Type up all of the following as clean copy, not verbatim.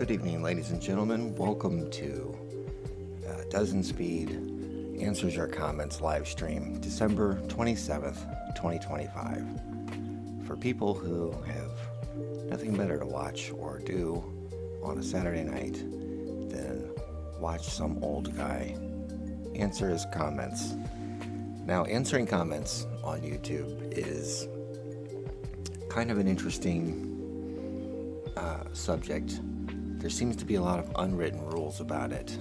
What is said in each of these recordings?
Good evening, ladies and gentlemen. Welcome to Dozenspeed Answers Your Comments live stream, December 27th, 2025. For people who have nothing better to watch or do on a Saturday night than watch some old guy answer his comments. Now, answering comments on YouTube is kind of an interesting subject. There seems to be a lot of unwritten rules about it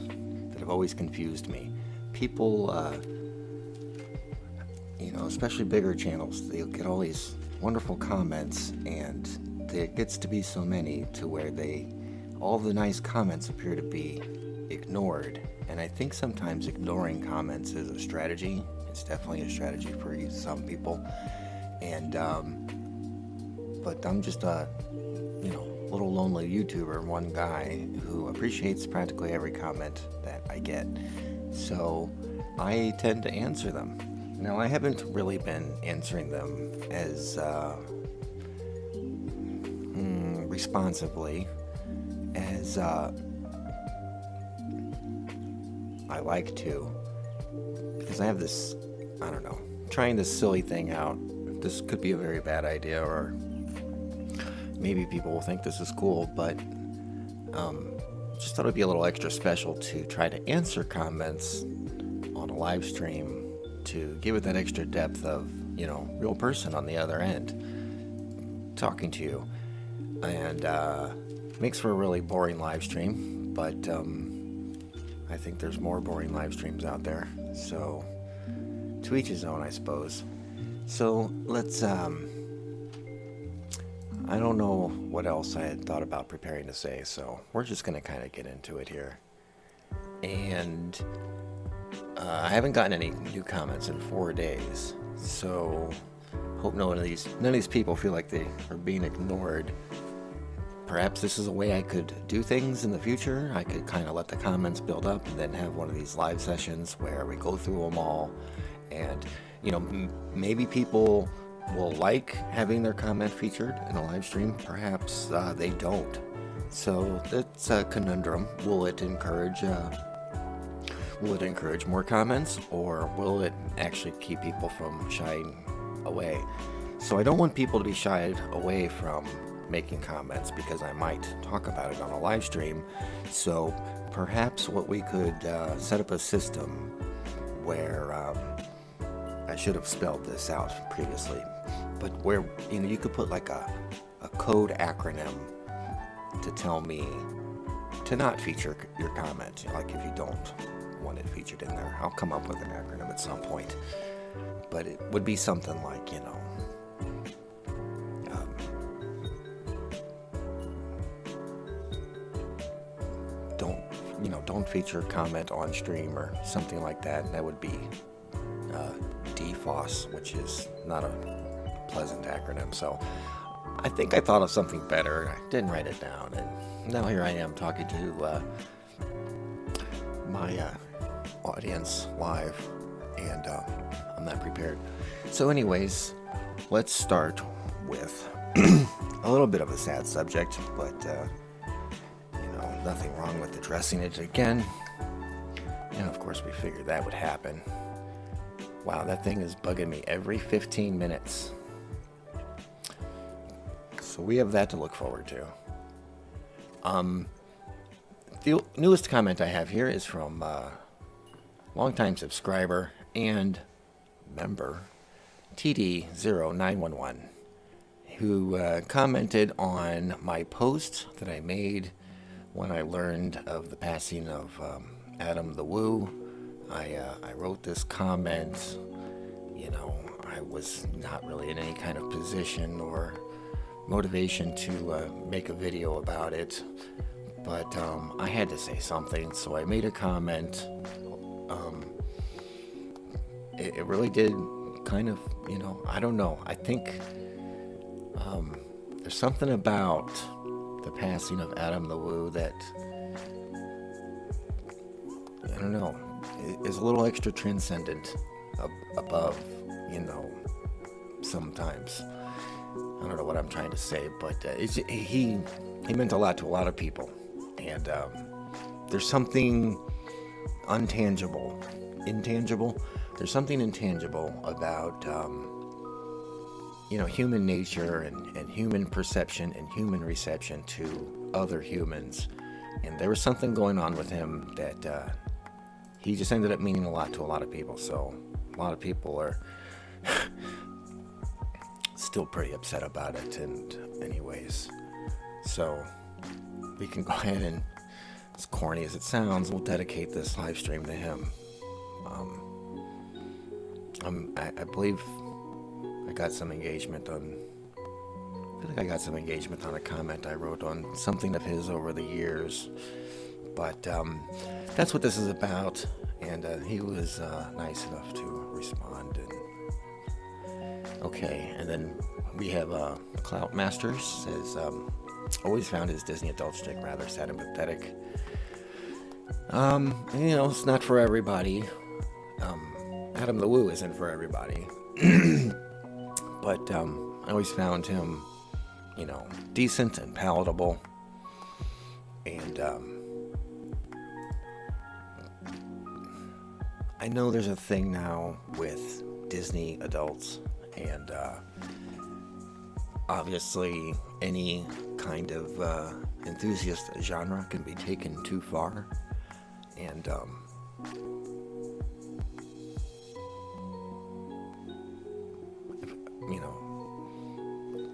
that have always confused me. People, especially bigger channels, they'll get all these wonderful comments, and there gets to be so many to where all the nice comments appear to be ignored. And I think sometimes ignoring comments is a strategy. It's definitely a strategy for some people. And, but I'm just a little lonely YouTuber, one guy who appreciates practically every comment that I get. So I tend to answer them. Now, I haven't really been answering them as responsibly as I like to, because I have this, trying this silly thing out. This could be a very bad idea, or maybe people will think this is cool, but just thought it'd be a little extra special to try to answer comments on a live stream to give it that extra depth of, real person on the other end talking to you. And makes for a really boring live stream, but I think there's more boring live streams out there. So to each his own, I suppose. So let's I don't know what else I had thought about preparing to say, so we're just going to kind of get into it here. And I haven't gotten any new comments in 4 days, so hope none of these people feel like they are being ignored. Perhaps this is a way I could do things in the future. I could kind of let the comments build up and then have one of these live sessions where we go through them all. And, maybe people will like having their comment featured in a live stream. Perhaps they don't. So that's a conundrum. Will it encourage more comments, or will it actually keep people from shying away? So I don't want people to be shied away from making comments because I might talk about it on a live stream. So perhaps what we could set up a system where I should have spelled this out previously, but where you could put like a code acronym to tell me to not feature your comment. Like if you don't want it featured in there, I'll come up with an acronym at some point. But it would be something like don't feature comment on stream or something like that. That would be DFOS, which is not a pleasant acronym. So I think I thought of something better. I didn't write it down, and now here I am talking to my audience live, and I'm not prepared. So anyways, let's start with a little bit of a sad subject, but nothing wrong with addressing it again. And of course we figured that would happen. Wow, that thing is bugging me every 15 minutes. So we have that to look forward to. The newest comment I have here is from longtime subscriber and member TD0911, who commented on my post that I made when I learned of the passing of Adam the Woo. I wrote this comment. I was not really in any kind of position or motivation to make a video about it, but I had to say something, so I made a comment. It really did kind of, I don't know. I think there's something about the passing of Adam the Woo that, I don't know, is a little extra transcendent above, sometimes. I don't know what I'm trying to say, but he meant a lot to a lot of people. And there's something intangible. There's something intangible about human nature and human perception and human reception to other humans. And there was something going on with him that he just ended up meaning a lot to a lot of people. So a lot of people are still pretty upset about it. And anyways, so we can go ahead and, as corny as it sounds, we'll dedicate this live stream to him. I believe I got some engagement on. I feel like I got some engagement on a comment I wrote on something of his over the years. But that's what this is about, and he was nice enough to respond. And okay, and then we have Clout Masters says, always found his Disney adult stick rather sad and pathetic. It's not for everybody. Adam the Woo isn't for everybody. But I always found him, decent and palatable. And I know there's a thing now with Disney adults, and obviously any kind of enthusiast genre can be taken too far. And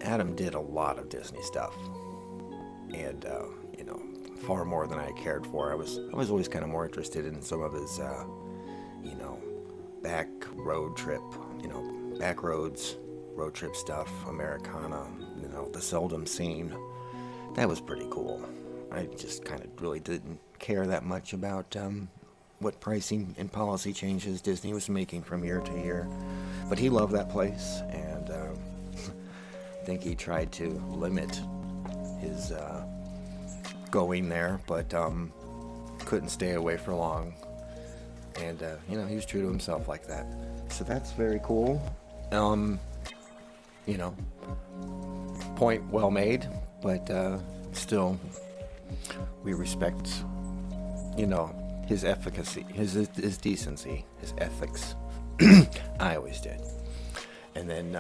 Adam did a lot of Disney stuff, and far more than I cared for. I was always kind of more interested in some of his back roads road trip stuff, Americana, the Seldom Scene. That was pretty cool. I just kind of really didn't care that much about what pricing and policy changes Disney was making from year to year, but he loved that place, and I think he tried to limit his going there, but couldn't stay away for long. And he was true to himself like that. So that's very cool. Point well made, but still, we respect, his efficacy, his decency, his ethics. I always did. And then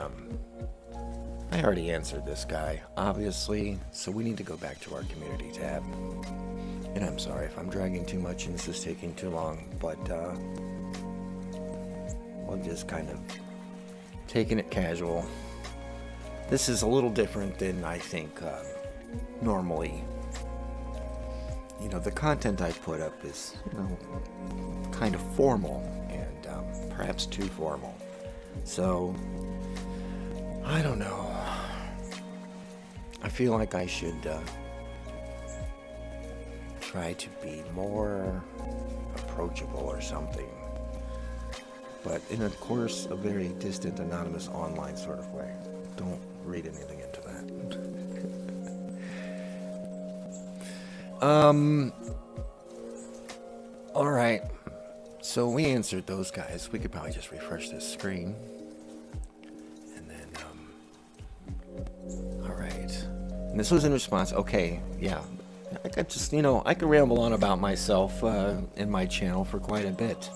I already answered this guy, obviously, so we need to go back to our community tab. And I'm sorry if I'm dragging too much and this is taking too long, but we'll just kind of taking it casual. This is a little different than I think normally. The content I put up is, kind of formal and perhaps too formal. So, I don't know. I feel like I should try to be more approachable or something. But in, of course, a very distant, anonymous, online sort of way. Don't read anything into that. Alright. So we answered those guys. We could probably just refresh this screen. And then, alright. And this was in response, okay, yeah. I could just, I could ramble on about myself in my channel for quite a bit,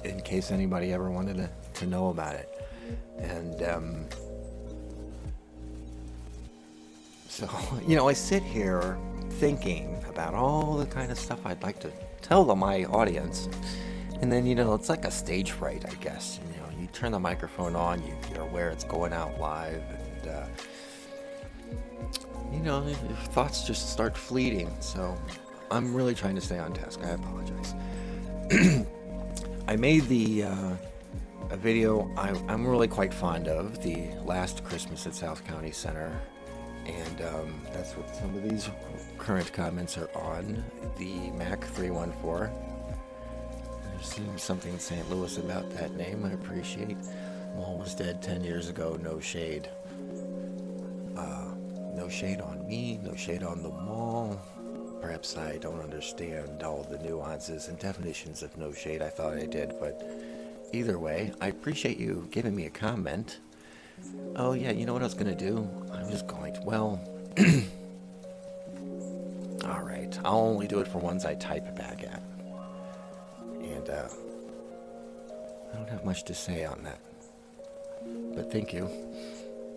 in case anybody ever wanted to know about it. And so, I sit here thinking about all the kind of stuff I'd like to tell my audience. And then, it's like a stage fright, I guess. You turn the microphone on, you're aware it's going out live, and your thoughts just start fleeting. So I'm really trying to stay on task. I apologize. I made a video I'm really quite fond of, the last Christmas at South County Center, and that's what some of these current comments are on, the Mac 314. There's something in St. Louis about that name I appreciate. Mall was dead 10 years ago, no shade. No shade on me, no shade on the mall. Perhaps I don't understand all the nuances and definitions of no shade. I thought I did, but either way, I appreciate you giving me a comment. Oh yeah, you know what I was going to do? I was going to, Alright, I'll only do it for ones I type back at. And I don't have much to say on that. But thank you.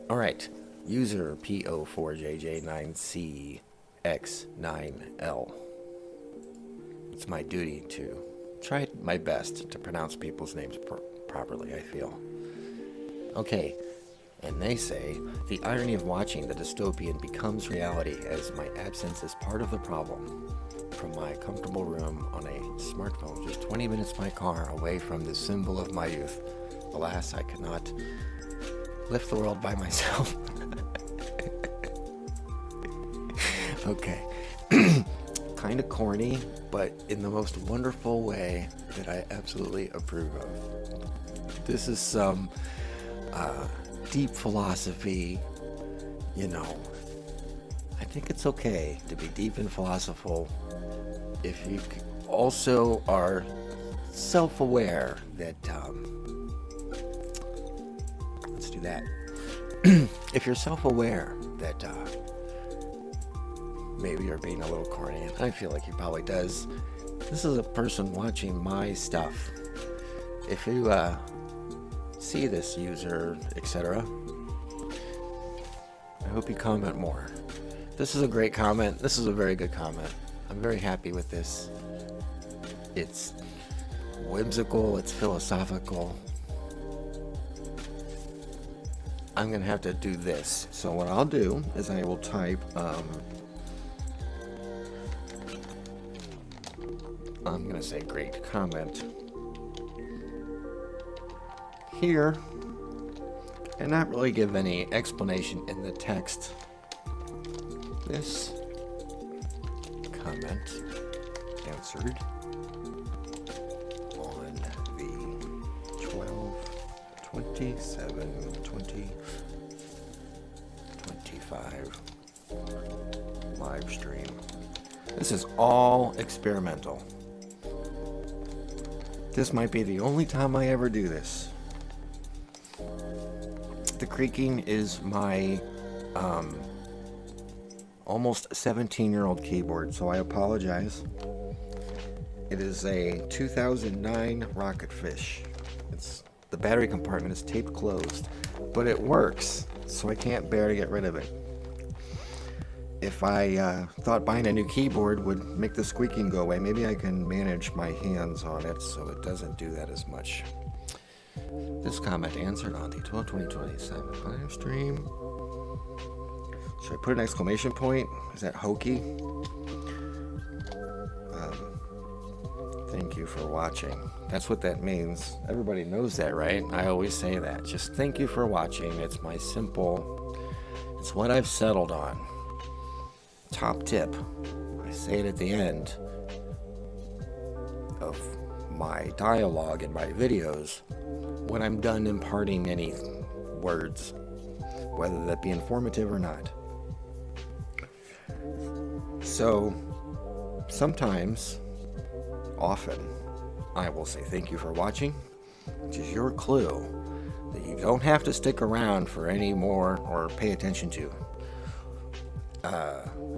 Alright, user PO4JJ9CX9L. It's my duty to try my best to pronounce people's names properly, I feel. Okay, and they say, the irony of watching the dystopian becomes reality as my absence is part of the problem. From my comfortable room on a smartphone, just 20 minutes by car away from the symbol of my youth. Alas, I cannot lift the world by myself. Okay. Kind of corny, but in the most wonderful way that I absolutely approve of. This is some deep philosophy, you know. I think it's okay to be deep and philosophical if you also are self-aware that, let's do that. If you're self-aware that maybe you're being a little corny, and I feel like he probably does. This is a person watching my stuff. If you see this user, etc., I hope you comment more. This is a great comment. This is a very good comment. I'm very happy with this. It's whimsical, it's philosophical. I'm gonna have to do this. So what I'll do is I will type I'm gonna say great comment here and not really give any explanation in the text. This comment answered on the 12/27/2025 live stream. This is all experimental. This might be the only time I ever do this. The creaking is my almost 17-year-old keyboard, so I apologize. It is a 2009 Rocketfish. The battery compartment is taped closed, but it works, so I can't bear to get rid of it. If I thought buying a new keyboard would make the squeaking go away, maybe I can manage my hands on it so it doesn't do that as much. This comment answered on the 12/20/27 live stream. Should I put an exclamation point? Is that hokey? Thank you for watching. That's what that means. Everybody knows that, right? I always say that. Just thank you for watching. It's my simple, it's what I've settled on. Top tip. I say it at the end of my dialogue in my videos when I'm done imparting any words, whether that be informative or not. So sometimes, often, I will say thank you for watching, which is your clue that you don't have to stick around for any more or pay attention to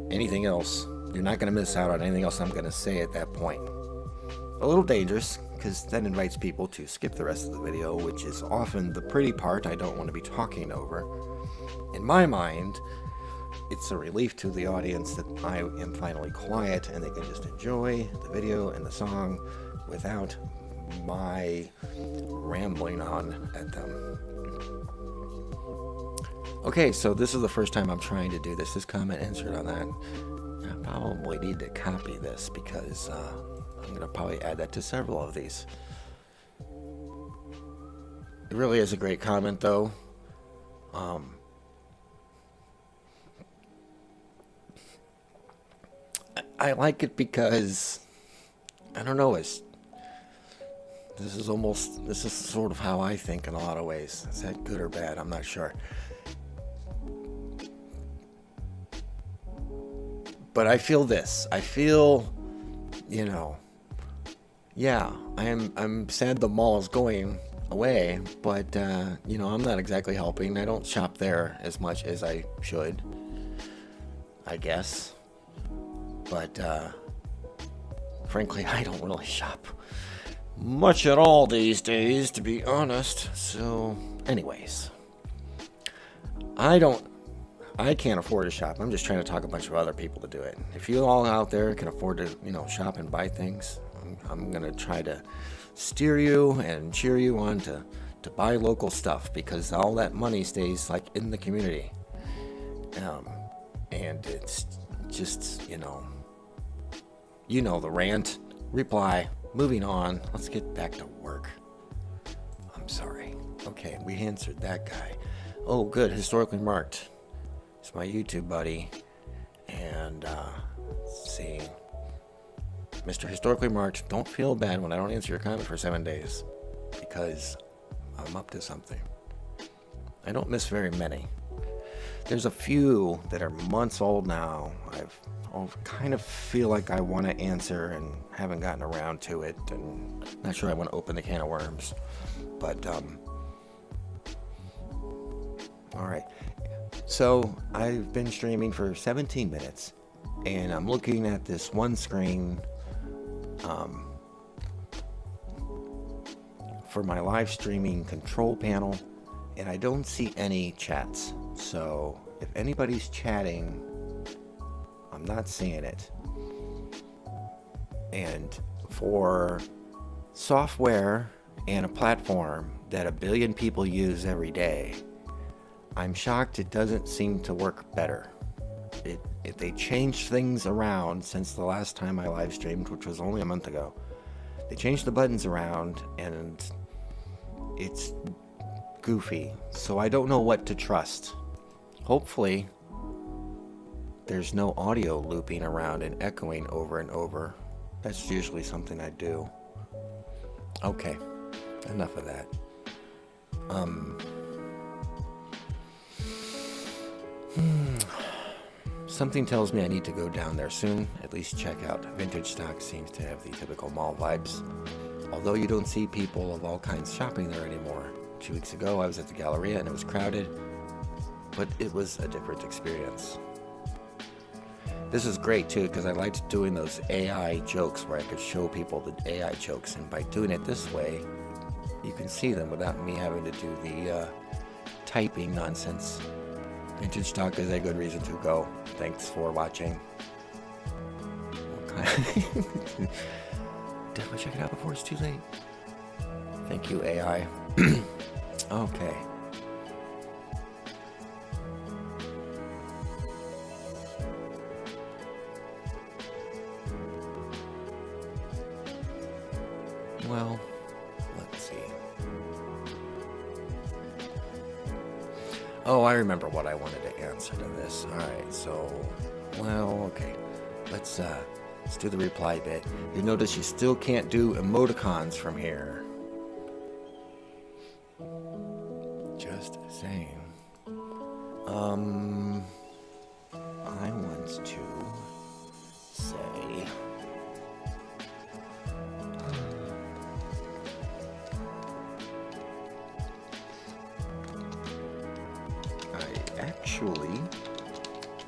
anything else. You're not going to miss out on anything else I'm going to say at that point. A little dangerous, because that invites people to skip the rest of the video, which is often the pretty part I don't want to be talking over. In my mind, it's a relief to the audience that I am finally quiet and they can just enjoy the video and the song without my rambling on at them. Okay, so this is the first time I'm trying to do this. This comment answered on that. I probably need to copy this because I'm going to probably add that to several of these. It really is a great comment, though. I like it because, I don't know, this is sort of how I think in a lot of ways. Is that good or bad? I'm not sure. But I feel this. I feel, yeah, I'm sad the mall is going away, but, I'm not exactly helping. I don't shop there as much as I should, I guess. But frankly, I don't really shop much at all these days, to be honest. So, anyways, I can't afford to shop. I'm just trying to talk a bunch of other people to do it. If you all out there can afford to, shop and buy things, I'm going to try to steer you and cheer you on to buy local stuff, because all that money stays like in the community. And it's just, the rant, reply, moving on. Let's get back to work. I'm sorry. Okay, we answered that guy. Oh, good. Historically marked. It's my YouTube buddy. And, let's see. Mr. Historically Marked, don't feel bad when I don't answer your comment for 7 days, because I'm up to something. I don't miss very many. There's a few that are months old now. I kind of feel like I want to answer and haven't gotten around to it, and not sure I want to open the can of worms. But, alright. So, I've been streaming for 17 minutes, and I'm looking at this one screen for my live streaming control panel, and I don't see any chats. So if anybody's chatting, I'm not seeing it. And for software and a platform that 1 billion people use every day, I'm shocked it doesn't seem to work better. If they changed things around since the last time I live streamed, which was only a month ago. They changed the buttons around, and it's goofy. So I don't know what to trust. Hopefully, there's no audio looping around and echoing over and over. That's usually something I do. Okay, enough of that. Something tells me I need to go down there soon, at least check out. Vintage stock seems to have the typical mall vibes, although you don't see people of all kinds shopping there anymore. 2 weeks ago I was at the Galleria and it was crowded, but it was a different experience. This is great too, because I liked doing those AI jokes where I could show people the AI jokes, and by doing it this way, you can see them without me having to do the typing nonsense. Vintage stock is a good reason to go. Thanks for watching. Definitely check it out before it's too late. Thank you, AI. Okay. Well, let's see. Oh, I remember what I wanted to answer to this. Alright, so, okay. Let's do the reply bit. You notice you still can't do emoticons from here. Just saying. I want to say... I actually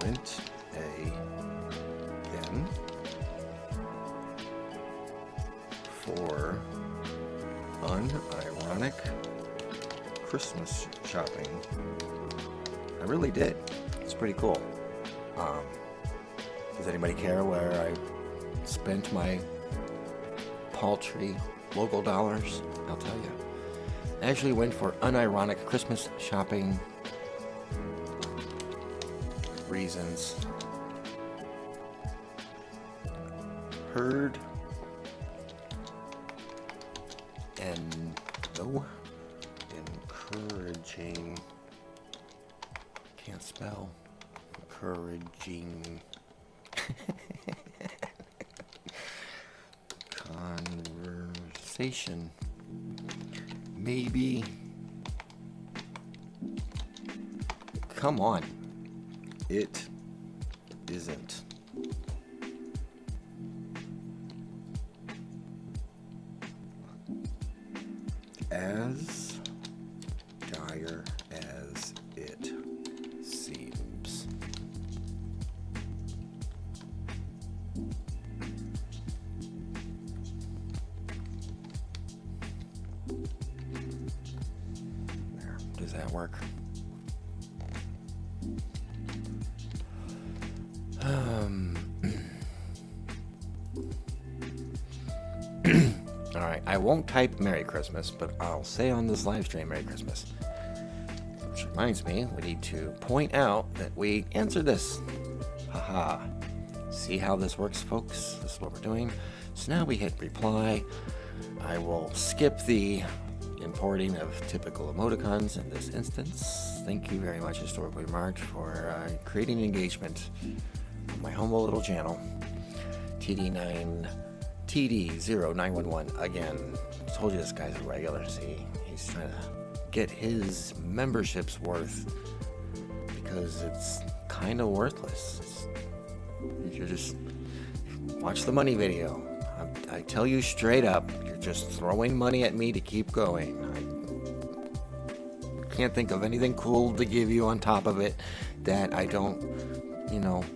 went again for unironic Christmas shopping. I really did. It's pretty cool. Does anybody care where I spent my paltry local dollars? I'll tell you. I actually went for unironic Christmas shopping reasons. Heard and no encouraging, can't spell, encouraging conversation. Maybe. Come on. It isn't. As dire as it seems. Does that work? Alright, I won't type Merry Christmas, but I'll say on this live stream Merry Christmas. Which reminds me, we need to point out that we answered this. Haha. See how this works, folks? This is what we're doing. So now we hit reply. I will skip the importing of typical emoticons in this instance. Thank you very much, Historically Marked, for creating engagement on my humble little channel. TD0911 again. I told you this guy's a regular. See, he's trying to get his membership's worth because it's kind of worthless. You just watch the money video. I tell you straight up, you're just throwing money at me to keep going. I can't think of anything cool to give you on top of it that I don't,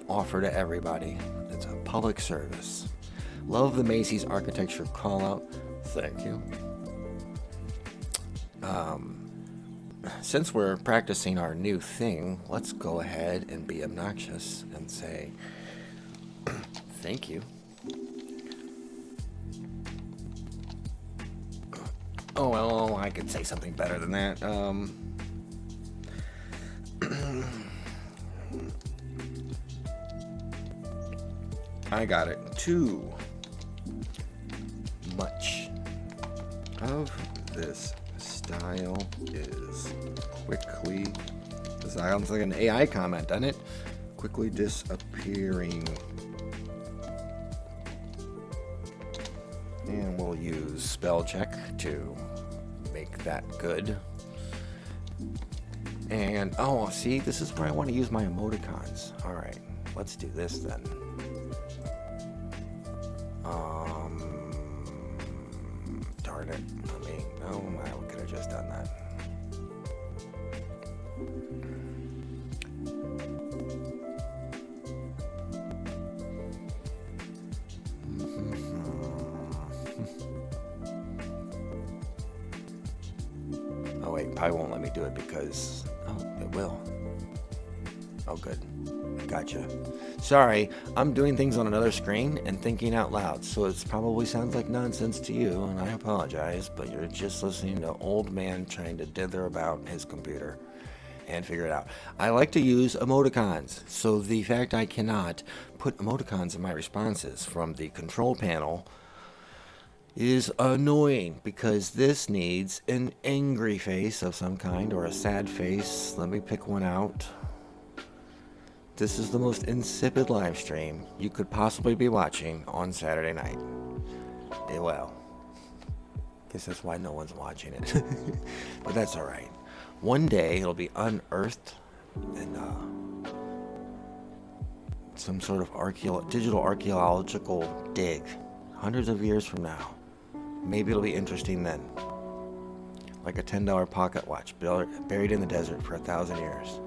offer to everybody. It's a public service. Love the Macy's architecture call out. Thank you. Since we're practicing our new thing, let's go ahead and be obnoxious and say thank you. Oh, well, I could say something better than that. I got it. Too much of this style is quickly, this sounds like an AI comment, doesn't it? Quickly disappearing. And we'll use spell check to make that good. And, oh, see, this is where I want to use my emoticons. Alright, let's do this then. Darn it. I could have just done that. Oh wait, Pi won't let me do it because, it will. Oh good, gotcha. Sorry, I'm doing things on another screen and thinking out loud, so it probably sounds like nonsense to you, and I apologize, but you're just listening to an old man trying to dither about his computer and figure it out. I like to use emoticons, so the fact I cannot put emoticons in my responses from the control panel is annoying, because this needs an angry face of some kind or a sad face. Let me pick one out. This is the most insipid live stream you could possibly be watching on Saturday night. Well, guess that's why no one's watching it. But that's alright. One day it'll be unearthed in some sort of digital archaeological dig hundreds of years from now. Maybe it'll be interesting then. Like a $10 pocket watch buried in the desert for 1,000 years.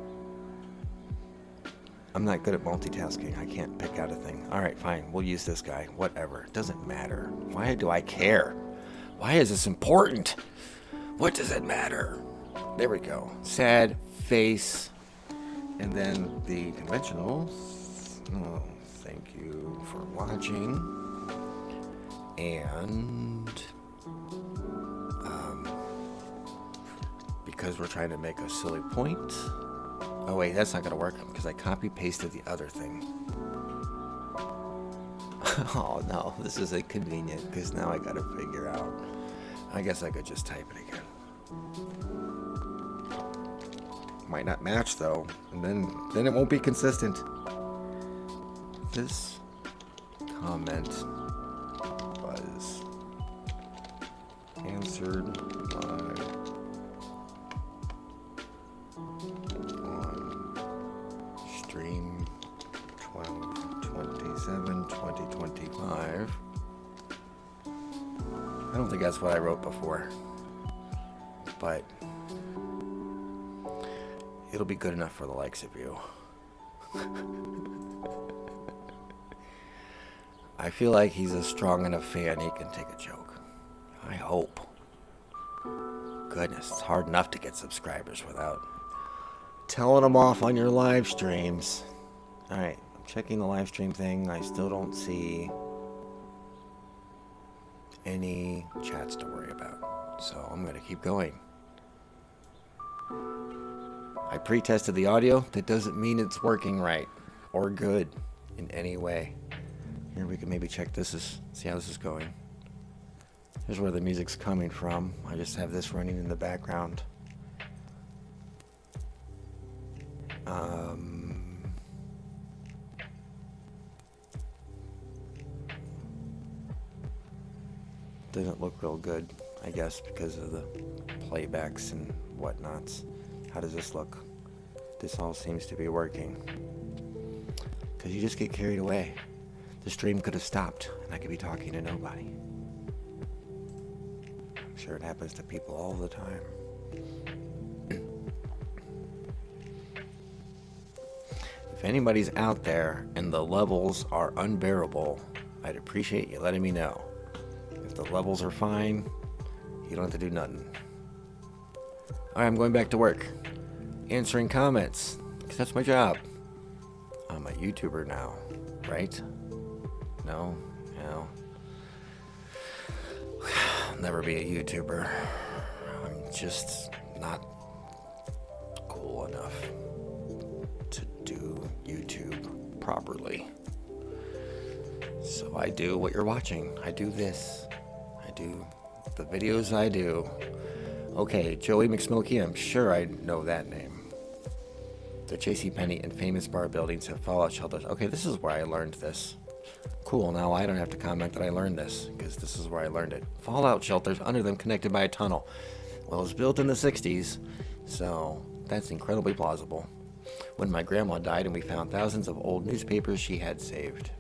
I'm not good at multitasking. I can't pick out a thing. Alright, fine. We'll use this guy. Whatever. It doesn't matter. Why do I care? Why is this important? What does it matter? There we go. Sad face. And then the conventional. Oh, thank you for watching. And because we're trying to make a silly point. Oh wait, that's not gonna work because I copy pasted the other thing. Oh no, this is inconvenient because now I gotta figure out. I guess I could just type it again. Might not match though, and then it won't be consistent. This comment was answered live on stream 12/27/2025. I don't think that's what I wrote before, but it'll be good enough for the likes of you. I feel like he's a strong enough fan he can take a joke. I hope. goodness, it's hard enough to get subscribers without telling them off on your live streams. Alright, I'm checking the live stream thing. I still don't see any chats to worry about. So I'm going to keep going. I pre-tested the audio. That doesn't mean it's working right or good in any way. Here we can maybe check this, see how this is going. Here's where the music's coming from. I just have this running in the background. Doesn't look real good, I guess, because of the playbacks and whatnots. How does this look? This all seems to be working. Because you just get carried away. The stream could have stopped, and I could be talking to nobody. I'm sure it happens to people all the time. If anybody's out there and the levels are unbearable, I'd appreciate you letting me know. If the levels are fine, you don't have to do nothing. Alright, I'm going back to work. Answering comments, because that's my job. I'm a YouTuber now, right? No? I'll never be a YouTuber. I'm just not cool enough to do YouTube properly. So I do what you're watching. I do this. I do the videos I do. Okay, Joey McSmokey, I'm sure I know that name. The JCPenney and famous bar buildings have fallout shelters. Okay, this is where I learned this. Cool, now I don't have to comment that I learned this, because this is where I learned it. Fallout shelters, under them connected by a tunnel. Well, it was built in the 60s, so that's incredibly plausible. When my grandma died and we found thousands of old newspapers she had saved.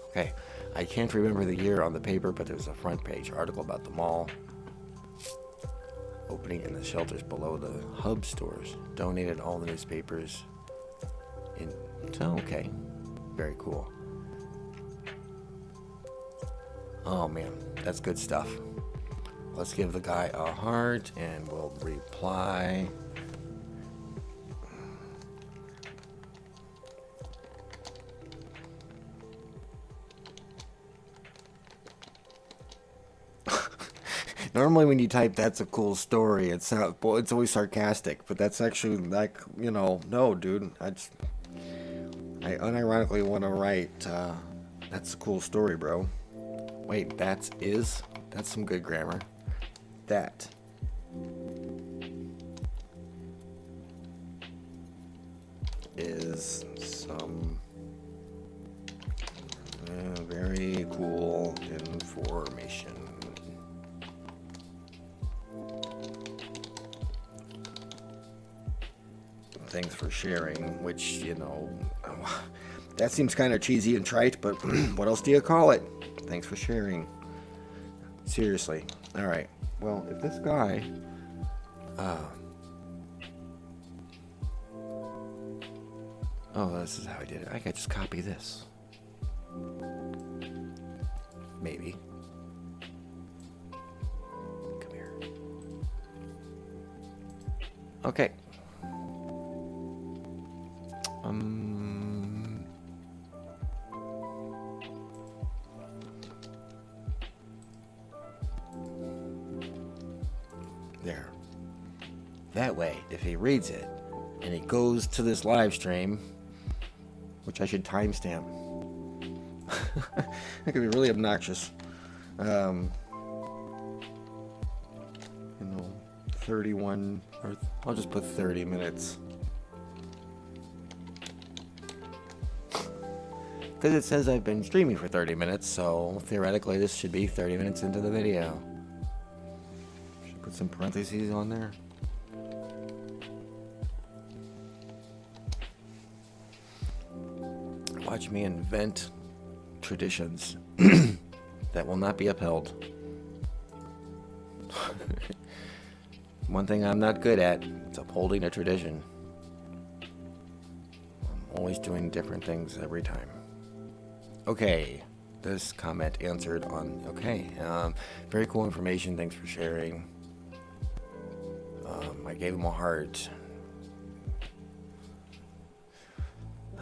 Okay, I can't remember the year on the paper, but there was a front page article about the mall opening in the shelters below the hub stores. Donated all the newspapers in. So, okay, very cool. Oh man, that's good stuff. Let's give the guy a heart and we'll reply. Normally when you type "that's a cool story," it's always sarcastic, but that's actually like, no, dude. I unironically want to write, "that's a cool story, bro." Wait, that's some good grammar. That is some very cool information. Thanks for sharing, which, that seems kind of cheesy and trite, but what else do you call it? Thanks for sharing. Seriously. All right. Well, if this guy, this is how I did it. I could just copy this. Maybe. Come here. Okay. There. That way, if he reads it and he goes to this live stream, which I should timestamp, that could be really obnoxious. 31, or I'll just put 30 minutes. Because it says I've been streaming for 30 minutes, so theoretically this should be 30 minutes into the video. Should put some parentheses on there. Watch me invent traditions that will not be upheld. One thing I'm not good at is upholding a tradition. I'm always doing different things every time. Okay, this comment answered on, okay, very cool information, thanks for sharing. I gave him a heart. I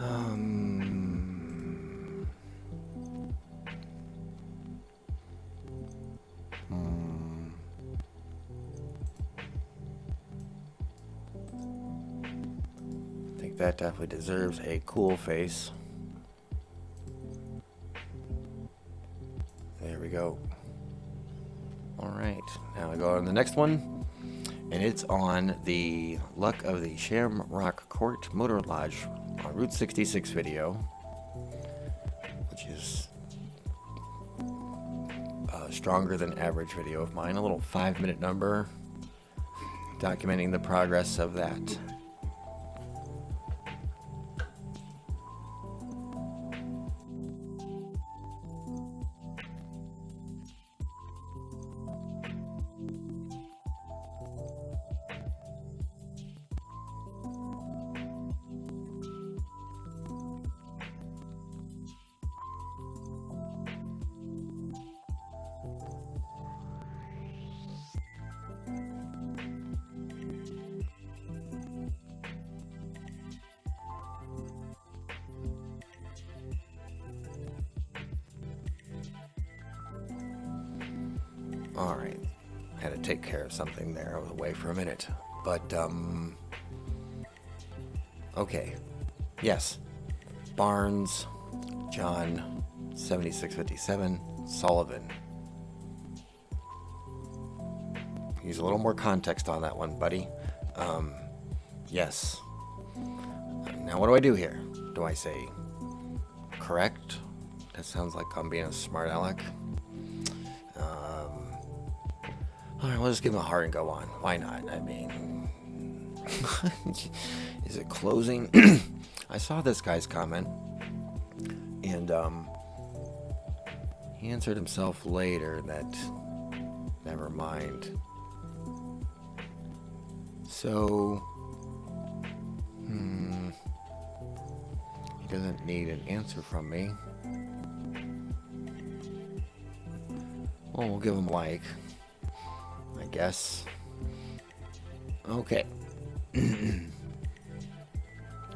think that definitely deserves a cool face. There we go. All right, now I go on the next one, and it's on the Luck of the Shamrock Court Motor Lodge on Route 66 video, which is a stronger than average video of mine, a little 5-minute number documenting the progress of that. All right, had to take care of something there. I was away for a minute, but okay, yes, Barnes, John, 7657, Sullivan. Use a little more context on that one, buddy. Yes. Now, what do I do here? Do I say correct? That sounds like I'm being a smart aleck. All right, we'll just give him a heart and go on. Why not? I mean, is it closing? I saw this guy's comment, and he answered himself later that never mind. So, he doesn't need an answer from me. Well, we'll give him like, I guess. Okay. There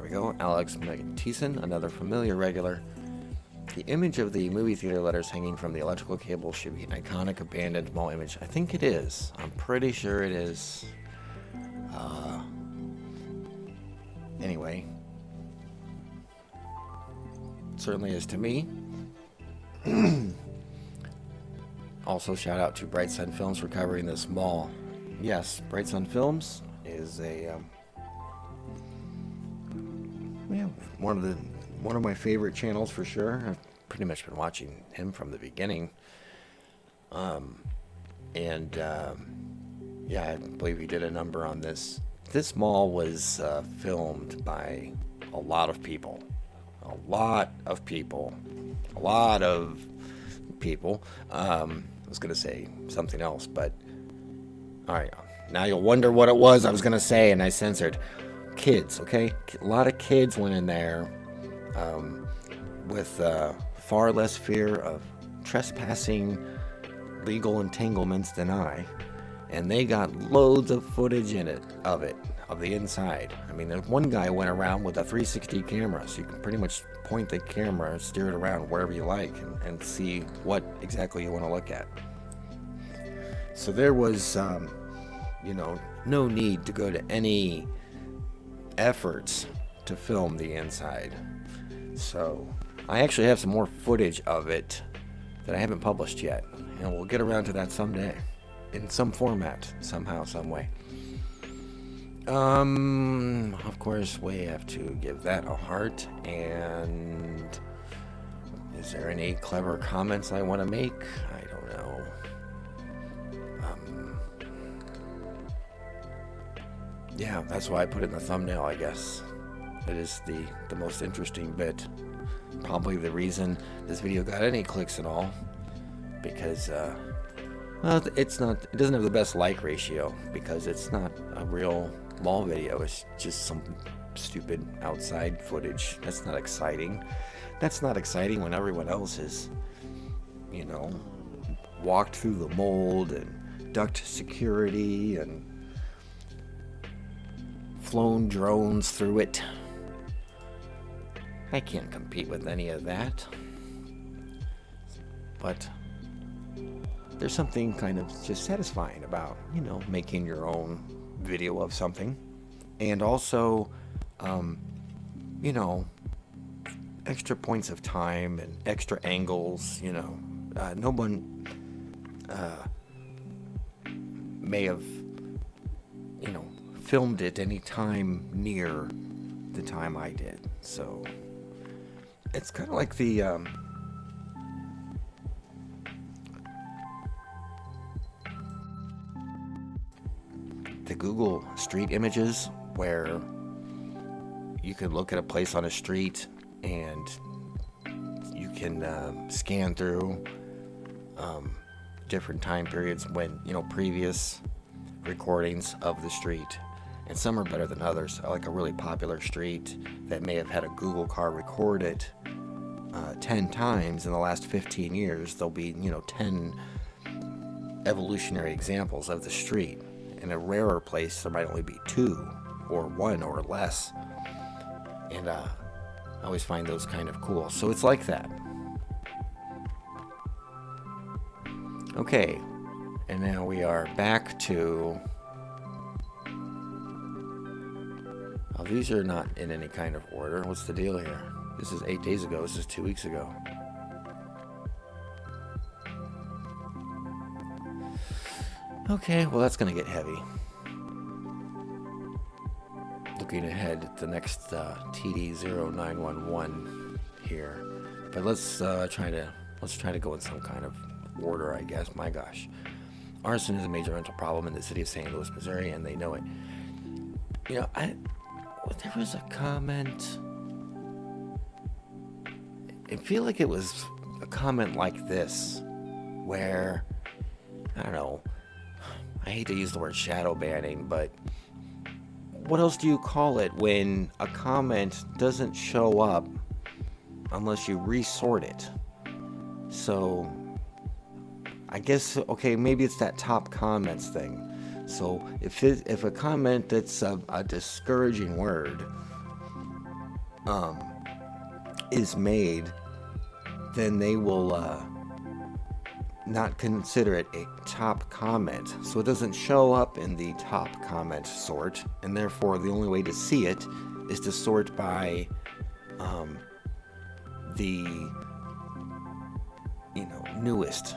we go. Alex Thiessen, another familiar regular. The image of the movie theater letters hanging from the electrical cable should be an iconic abandoned mall image. I think it is. I'm pretty sure it is. Anyway. It certainly is to me. Also, shout out to Bright Sun Films for covering this mall. Yes, Bright Sun Films is a one of my favorite channels for sure. I've pretty much been watching him from the beginning. Yeah, I believe he did a number on this. This mall was filmed by a lot of people. I was going to say something else, but all right. Now you'll wonder what it was I was going to say, and I censored. Kids, okay? A lot of kids went in there with far less fear of trespassing legal entanglements than I, and they got loads of footage of the inside. I mean, one guy went around with a 360 camera, so you can pretty much point the camera and steer it around wherever you like and see what exactly you want to look at. So there was, no need to go to any efforts to film the inside. So I actually have some more footage of it that I haven't published yet, and we'll get around to that someday in some format, somehow, some way. Of course, we have to give that a heart. And is there any clever comments I want to make? I don't know. Yeah, that's why I put it in the thumbnail, I guess. It is the most interesting bit. Probably the reason this video got any clicks at all. Because, it doesn't have the best like ratio, because it's not a real mall video. It's just some stupid outside footage. That's not exciting. That's not exciting when everyone else has, walked through the mold and ducked security and flown drones through it. I can't compete with any of that. But there's something kind of just satisfying about, making your own video of something. And also, extra points of time and extra angles, no one may have, filmed it any time near the time I did. So it's kind of like the Google Street Images, where you can look at a place on a street and you can scan through different time periods when, previous recordings of the street. And some are better than others. Like a really popular street that may have had a Google car record it 10 times in the last 15 years. There'll be, 10 evolutionary examples of the street. In a rarer place, there might only be 2 or 1 or less. And I always find those kind of cool. So it's like that. Okay, and now we are back to... Oh, these are not in any kind of order. What's the deal here? This is 8 days ago. This is 2 weeks ago. Okay, well that's going to get heavy. Looking ahead at the next TD0911 here. But let's try to go in some kind of order, I guess. My gosh. Arson is a major mental problem in the city of St. Louis, Missouri, and they know it. There was a comment. I feel like it was a comment like this, where, I don't know, I hate to use the word shadow banning, but what else do you call it when a comment doesn't show up unless you resort it? So, I guess, okay, maybe it's that top comments thing. So, if a comment that's a discouraging word is made, then they will not consider it a top comment. So it doesn't show up in the top comment sort, and therefore the only way to see it is to sort by the newest.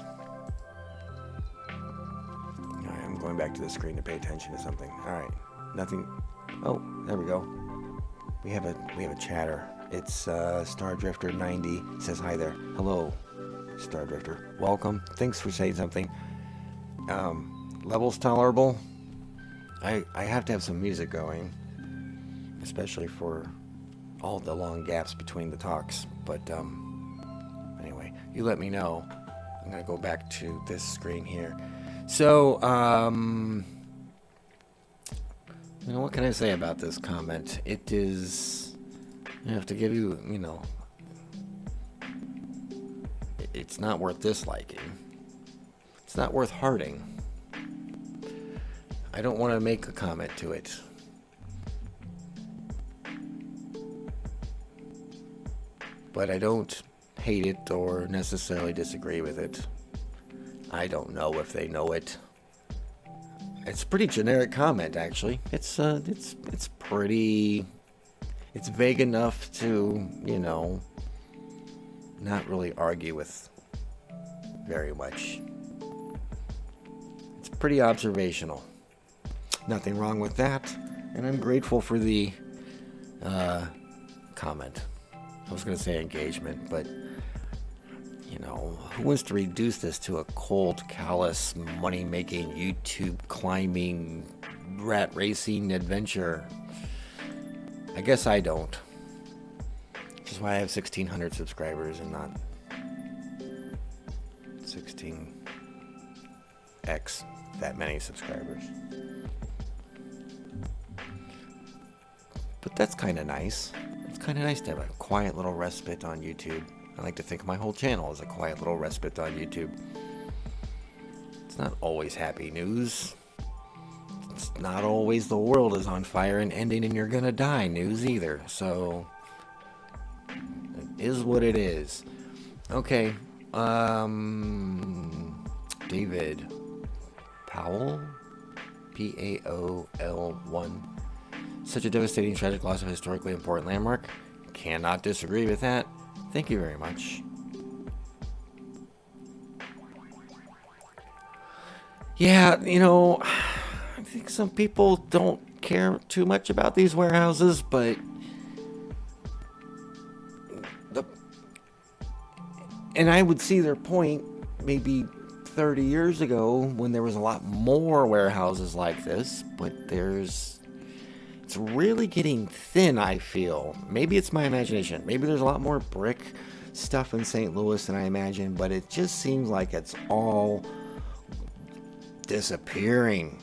Alright, I'm going back to the screen to pay attention to something. Alright, nothing. Oh, there we go. We have a chatter. It's Star Drifter 90 says hi there. Hello, Star Drifter. Welcome. Thanks for saying something. Levels tolerable. I have to have some music going, especially for all the long gaps between the talks. But anyway, you let me know. I'm gonna go back to this screen here. So what can I say about this comment? It is, I have to give you, it's not worth disliking. It's not worth hearting. I don't want to make a comment to it. But I don't hate it or necessarily disagree with it. I don't know if they know it. It's a pretty generic comment, actually. It's pretty... It's vague enough to, not really argue with very much. It's pretty observational. Nothing wrong with that, and I'm grateful for the comment. I was going to say engagement, but who wants to reduce this to a cold, callous, money-making, YouTube climbing, rat racing adventure? I guess I don't. Which is why I have 1,600 subscribers and not 16x that many subscribers. But that's kind of nice. It's kind of nice to have a quiet little respite on YouTube. I like to think of my whole channel as a quiet little respite on YouTube. It's not always happy news. It's not always the world is on fire and ending and you're gonna die news either. So it is what it is. Okay. David Powell, Paol1. Such a devastating, tragic loss of a historically important landmark. Cannot disagree with that. Thank you very much. Yeah, I think some people don't care too much about these warehouses, but the and I would see their point maybe 30 years ago when there was a lot more warehouses like this, but it's really getting thin, I feel. Maybe it's my imagination. Maybe there's a lot more brick stuff in St. Louis than I imagine, but it just seems like it's all disappearing.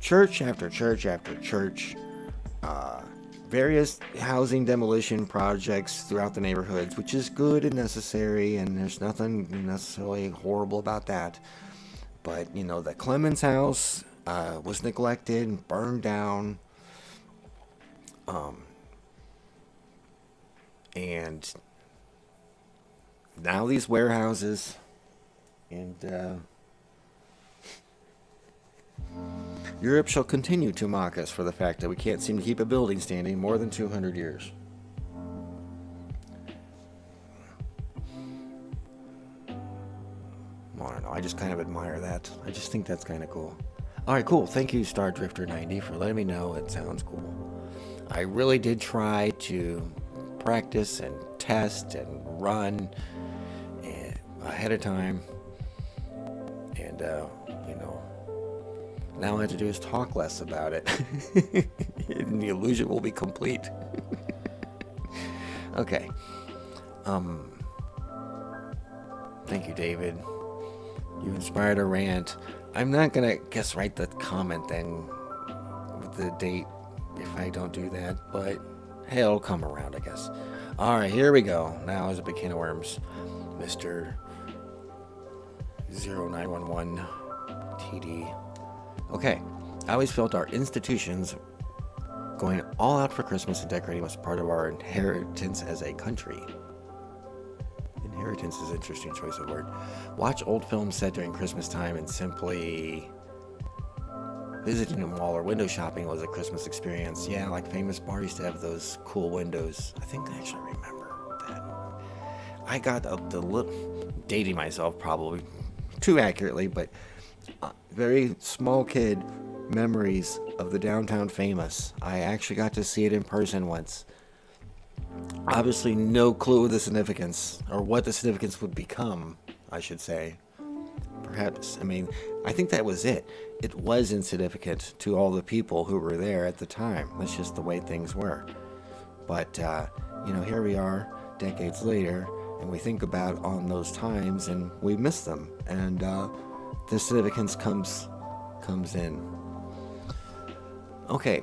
Church after church after church, various housing demolition projects throughout the neighborhoods, which is good and necessary, and there's nothing necessarily horrible about that. But, the Clemens house was neglected and burned down. And now these warehouses, and Europe shall continue to mock us for the fact that we can't seem to keep a building standing more than 200 years. I don't know, I just kind of admire that. I just think that's kind of cool. Alright, cool. Thank you, Star Drifter 90, for letting me know it sounds cool. I really did try to practice and test and run ahead of time. And, now all I have to do is talk less about it. And the illusion will be complete. Okay. Thank you, David. You inspired a rant. I'm not gonna write the comment thing with the date if I don't do that, but hey, it'll come around, I guess. Alright, here we go. Now is a big can of worms. Mr. 0911 TD. Okay, I always felt our institutions going all out for Christmas and decorating was part of our inheritance as a country. Inheritance is an interesting choice of word. Watch old films set during Christmas time and simply visiting a mall or window shopping was a Christmas experience. Yeah, like Famous Bar used to have those cool windows. I think I actually remember that. I got dating myself probably too accurately, but very small kid memories of the downtown Famous. I actually got to see it in person once. Obviously no clue of the significance, or what the significance would become, I should say. Perhaps, I think that was it. It was insignificant to all the people who were there at the time. That's just the way things were. But, here we are, decades later, and we think about on those times, and we miss them. And, the significance comes in. Okay.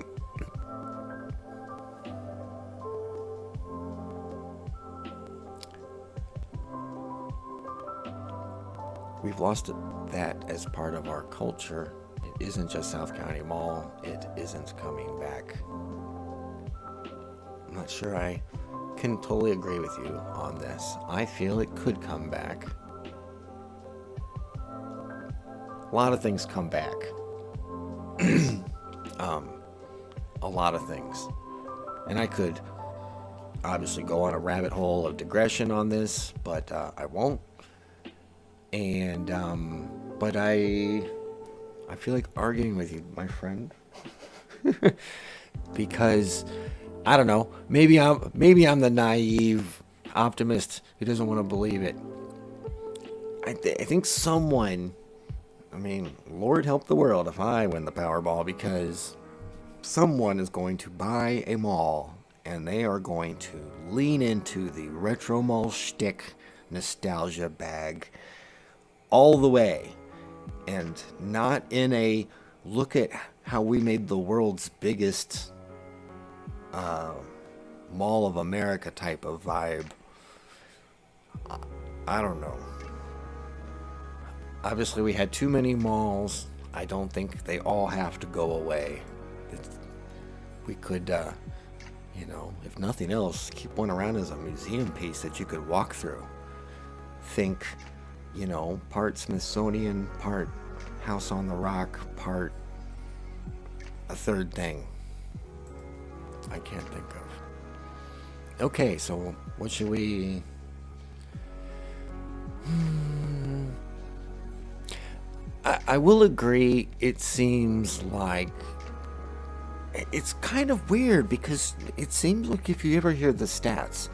We've lost that as part of our culture. It isn't just South County Mall. It isn't coming back. I'm not sure I can totally agree with you on this. I feel it could come back. A lot of things come back. A lot of things. And I could obviously go on a rabbit hole of digression on this, but I won't. And, but I feel like arguing with you, my friend. Because, I don't know, maybe I'm the naive optimist who doesn't want to believe it. I think someone, Lord help the world if I win the Powerball, because someone is going to buy a mall and they are going to lean into the retro mall shtick nostalgia bag all the way, and not in a look at how we made the world's biggest Mall of America type of vibe. I don't know. Obviously, we had too many malls I don't think they all have to go away. We could, if nothing else, keep one around as a museum piece that you could walk through. Think, part Smithsonian, part House on the Rock, part a third thing I can't think of. Okay, so what should we... I will agree, it seems like it's kind of weird because it seems like if you ever hear the stats,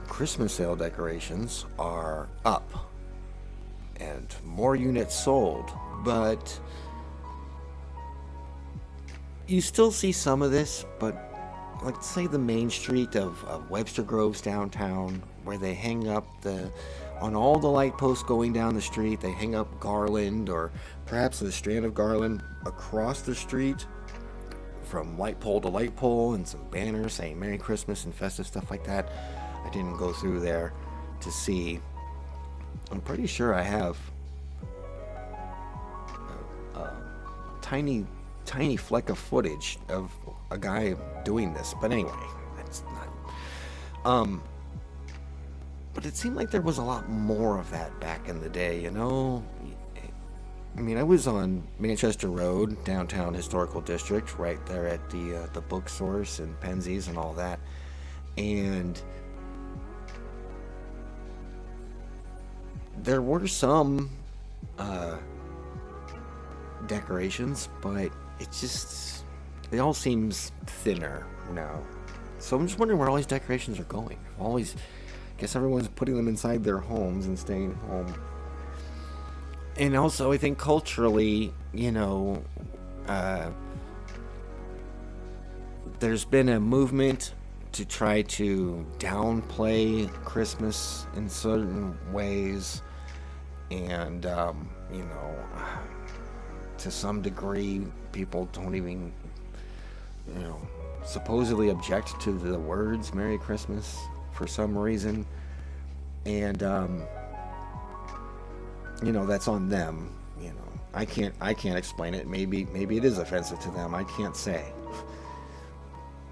Christmas sale decorations are up and more units sold, but you still see some of this. But like, say the main street of Webster Groves downtown, where they hang up on all the light posts going down the street, they hang up garland or perhaps a strand of garland across the street from light pole to light pole, and some banners saying Merry Christmas and festive stuff like that. I didn't go through there to see. I'm pretty sure I have a tiny fleck of footage of a guy doing this. But anyway, that's not... But it seemed like there was a lot more of that back in the day, I mean, I was on Manchester Road, downtown historical district, right there at the book source and Penzies and all that. And there were some decorations, but it all seems thinner now. So I'm just wondering where all these decorations are going. Guess everyone's putting them inside their homes and staying home. And also, I think culturally, there's been a movement to try to downplay Christmas in certain ways. And, to some degree, people don't even, supposedly object to the words Merry Christmas for some reason. And, that's on them. I can't explain it. Maybe it is offensive to them. I can't say.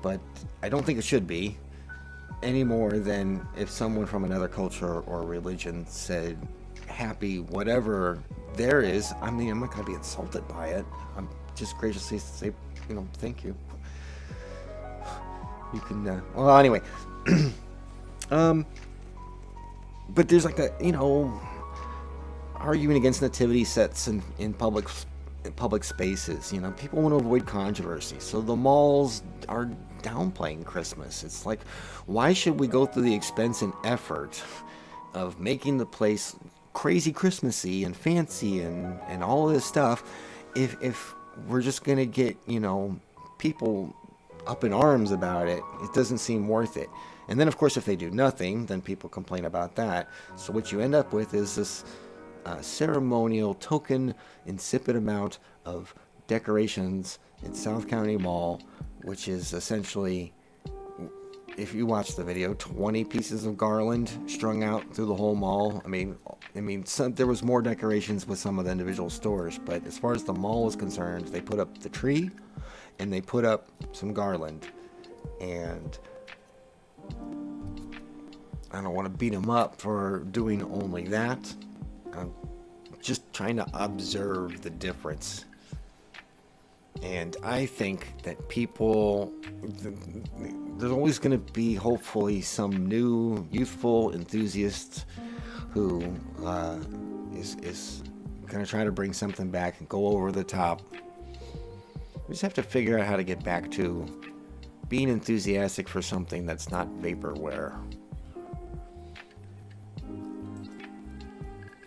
But I don't think it should be any more than if someone from another culture or religion said happy whatever there is. I mean, I'm not going to be insulted by it. I'm just graciously say, thank you. You can, well, anyway. But there's like a, arguing against nativity sets in public spaces. People want to avoid controversy, so the malls are downplaying Christmas. It's like, why should we go through the expense and effort of making the place crazy Christmassy and fancy and all of this stuff if we're just gonna get people up in arms about it? It doesn't seem worth it. And then of course if they do nothing, then people complain about that. So what you end up with is this ceremonial, token, insipid amount of decorations in South County Mall, which is essentially, if you watch the video, 20 pieces of garland strung out through the whole mall. I mean, there was more decorations with some of the individual stores, but as far as the mall is concerned, they put up the tree and they put up some garland. And I don't want to beat them up for doing only that. I'm just trying to observe the difference. And I think that there's always going to be, hopefully, some new youthful enthusiast who is going to try to bring something back and go over the top. We just have to figure out how to get back to being enthusiastic for something that's not vaporware.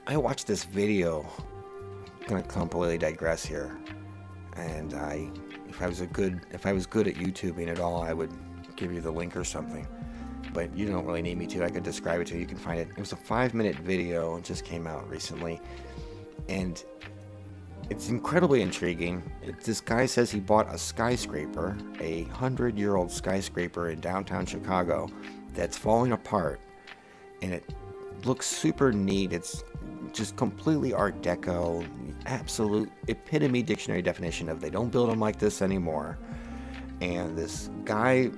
I watched this video. I'm gonna completely digress here. And if I was good at YouTubing at all, I would give you the link or something. But you don't really need me to. I could describe it to you. You can find it. It was a 5-minute video. It just came out recently, and it's incredibly intriguing. This guy says he bought a skyscraper, a 100-year-old skyscraper in downtown Chicago, that's falling apart, and it looks super neat. It's just completely Art Deco. absolute epitome dictionary definition of they don't build them like this anymore. And this guy,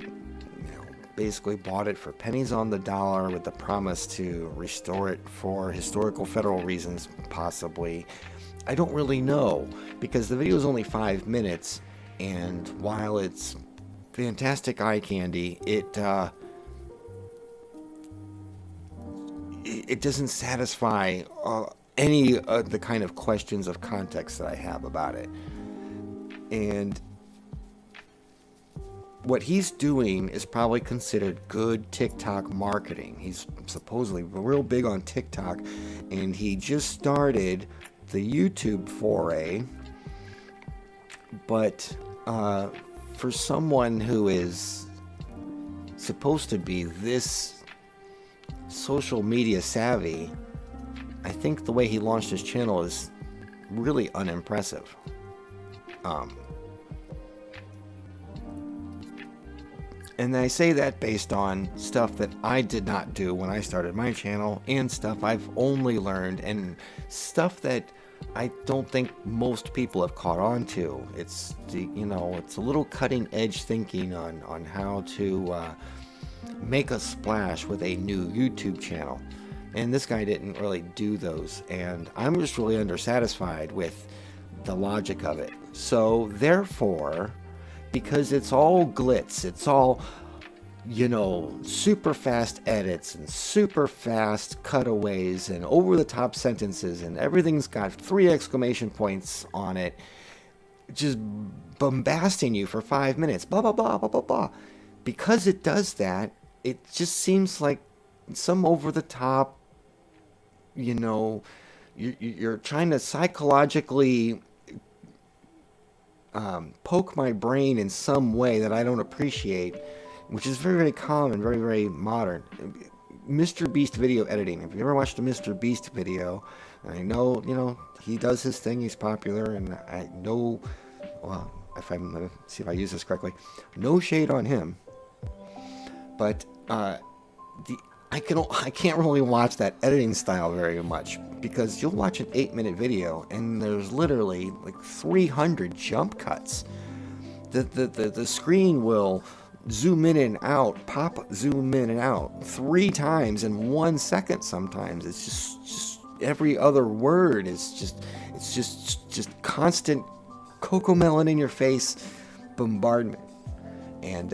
basically bought it for pennies on the dollar with the promise to restore it for historical federal reasons, possibly. I don't really know, because the video is only 5 minutes, and while it's fantastic eye candy, it doesn't satisfy any of the kind of questions of context that I have about it. And what he's doing is probably considered good TikTok marketing. He's supposedly real big on TikTok, and he just started the YouTube foray. But for someone who is supposed to be this social media savvy, I think the way he launched his channel is really unimpressive. And I say that based on stuff that I did not do when I started my channel, and stuff I've only learned, and stuff that I don't think most people have caught on to. It's it's a little cutting edge thinking on how to make a splash with a new YouTube channel. And this guy didn't really do those, and I'm just really undersatisfied with the logic of it. So therefore, because it's all glitz, it's all, super fast edits and super fast cutaways and over the top sentences, and everything's got 3 exclamation points on it, just bombasting you for 5 minutes, blah, blah, blah, blah, blah, blah. Because it does that, it just seems like some over the top, you're trying to psychologically poke my brain in some way that I don't appreciate, which is very, very common, very, very modern. Mr. Beast video editing. If you ever watched a Mr. Beast video, I know, he does his thing, he's popular, and I know, well, let's see if I use this correctly, no shade on him, but I can't really watch that editing style very much, because you'll watch an 8-minute video and there's literally like 300 jump cuts. The screen will zoom in and out, zoom in and out 3 times in 1 second sometimes. It's just every other word is just constant cocomelon in your face bombardment. And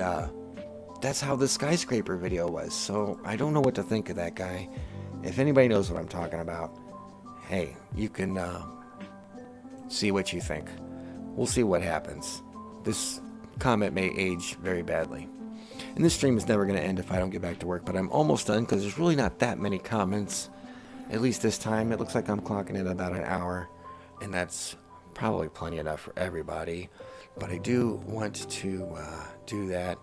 that's how the skyscraper video was. So I don't know what to think of that guy. If anybody knows what I'm talking about, hey, you can see what you think. We'll see what happens. This comment may age very badly. And this stream is never going to end if I don't get back to work, but I'm almost done because there's really not that many comments. At least this time. It looks like I'm clocking in about an hour, and that's probably plenty enough for everybody. But I do want to do that.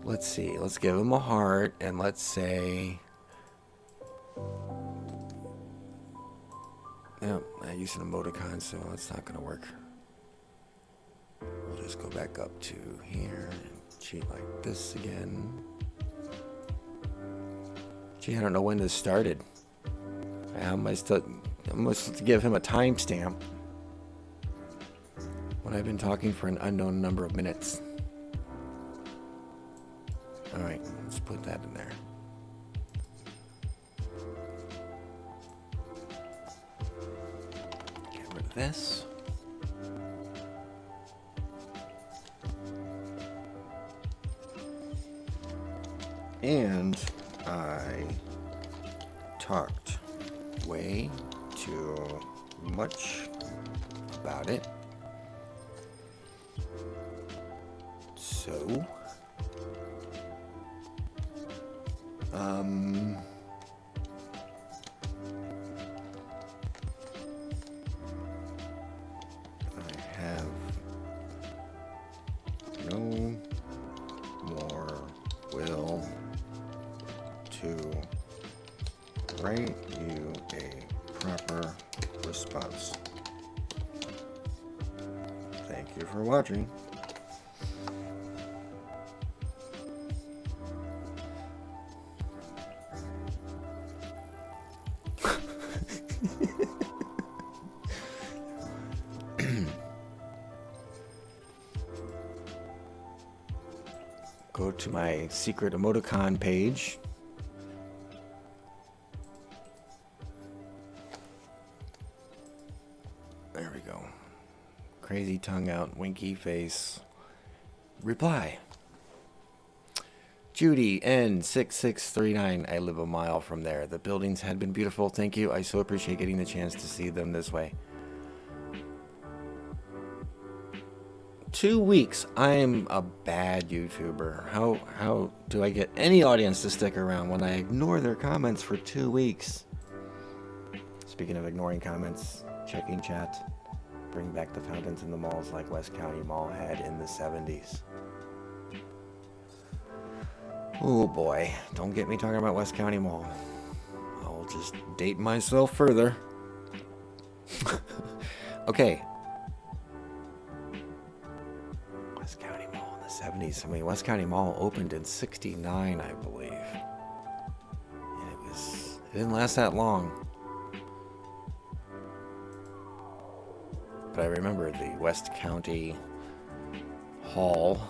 Let's see. Let's give him a heart, and let's say, no, I used an emoticon, so that's not gonna work. We'll just go back up to here and cheat like this again. Gee, I don't know when this started. I must give him a timestamp when I've been talking for an unknown number of minutes. Alright, let's put that in there. Get rid of this. And I talked way too much about it. So, I have no more will to write you a proper response. Thank you for watching. go to my secret emoticon page. There we go. Crazy tongue out, winky face. Reply. Judy N6639. I live a mile from there. The buildings had been beautiful. Thank you. I so appreciate getting the chance to see them this way. 2 weeks. I'm a bad YouTuber. How do I get any audience to stick around when I ignore their comments for 2 weeks? Speaking of ignoring comments, checking chat. Bring back the fountains in the malls like West County Mall had in the 70s. Oh boy, don't get me talking about West County Mall. I'll just date myself further. Okay. West County Mall in the 70s. I mean, West County Mall opened in 69, I believe. And it didn't last that long. But I remember the West County Hall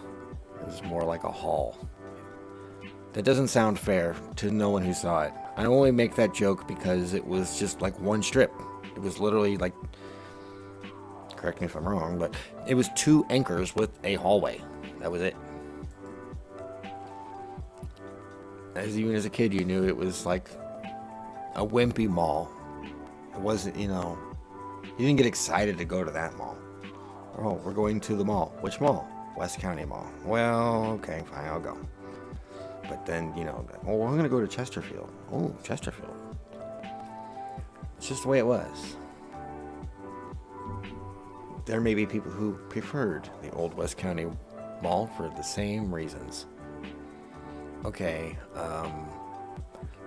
was more like a hall. That doesn't sound fair to no one who saw it. I only make that joke because it was just like one strip. It was literally like, correct me if I'm wrong, but it was 2 anchors with a hallway. That was it. Even as a kid, you knew it was like a wimpy mall. It wasn't, you didn't get excited to go to that mall. Oh, we're going to the mall. Which mall? West County Mall. Well, okay, fine, I'll go. But then, we're going to go to Chesterfield. Oh, Chesterfield. It's just the way it was. There may be people who preferred the old West County Mall for the same reasons. Okay,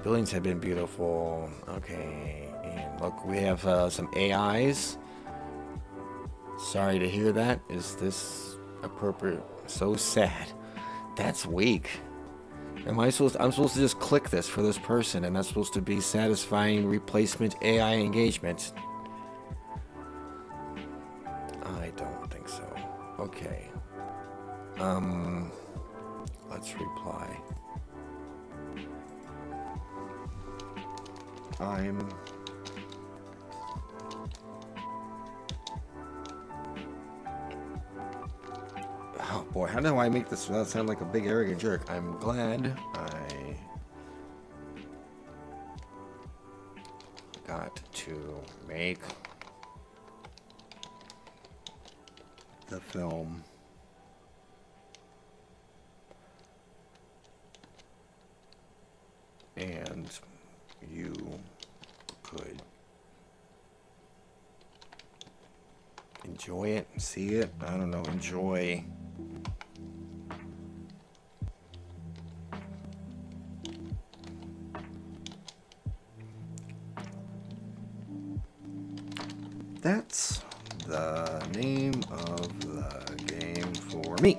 buildings have been beautiful. Okay, and look, we have some AIs. Sorry to hear that. Is this appropriate? So sad. That's weak. I'm supposed to just click this for this person, and that's supposed to be satisfying replacement AI engagement. I don't think so. Okay. Let's reply. Oh boy, how do I make this without sound like a big arrogant jerk? I'm glad I got to make the film and you could enjoy it, see it, I don't know, enjoy. That's the name of the game for me.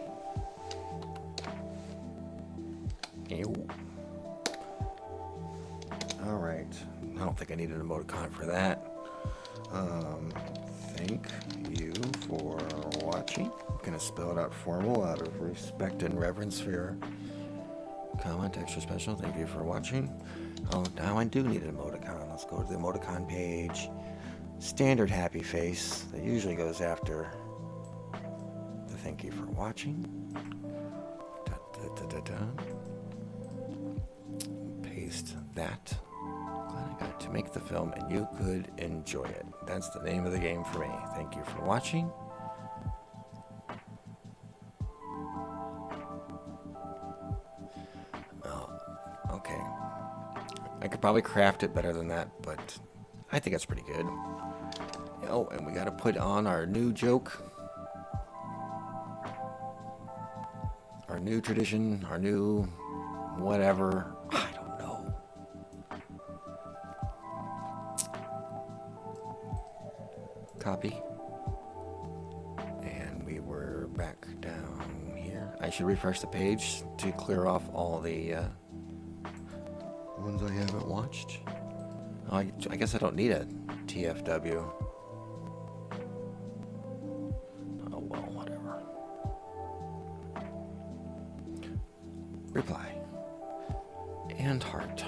Ew. All right. I don't think I need an emoticon for that. Thank you for watching. I'm gonna spell it out formal out of respect and reverence for your comment. Extra special. Thank you for watching. Oh, now I do need an emoticon. Let's go to the emoticon page. Standard happy face that usually goes after the thank you for watching. Da, da, da, da, da. Paste that. Glad I got to make the film and you could enjoy it. That's the name of the game for me. Thank you for watching. Oh, okay. I could probably craft it better than that, but I think that's pretty good. Oh, and we got to put on our new joke. Our new tradition, our new whatever. I don't know. Copy. And we were back down here. I should refresh the page to clear off all the ones I haven't watched. Oh, I guess I don't need a TFW. reply. And heart.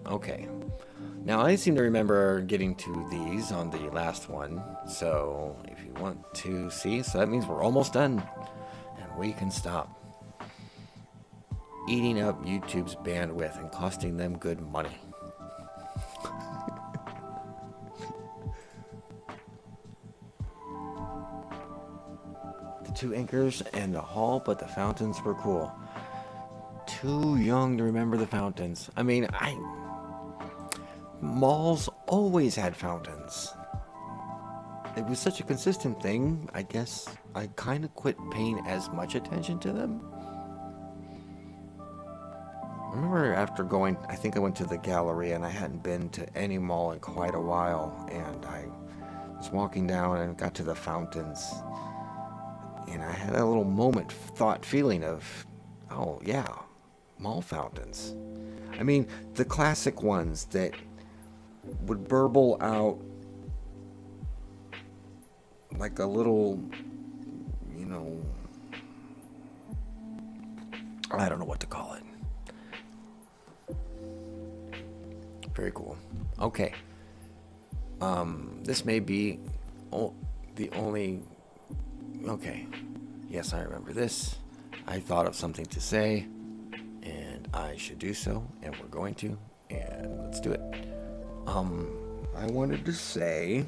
Okay. Now, I seem to remember getting to these on the last one, so if you want to see, so that means we're almost done, and we can stop eating up YouTube's bandwidth and costing them good money. The two anchors and the hall, but the fountains were cool. Too young to remember the fountains. I mean, malls always had fountains. It was such a consistent thing, I guess I kind of quit paying as much attention to them. I remember after going, I think I went to the gallery, and I hadn't been to any mall in quite a while, and I was walking down and got to the fountains, and I had a little feeling of, oh yeah, mall fountains. I mean, the classic ones that would burble out like a little, I don't know what to call it. Very cool. Okay. This may be the only... Okay. Yes, I remember this. I thought of something to say, and I should do so, and we're going to, and let's do it. I wanted to say,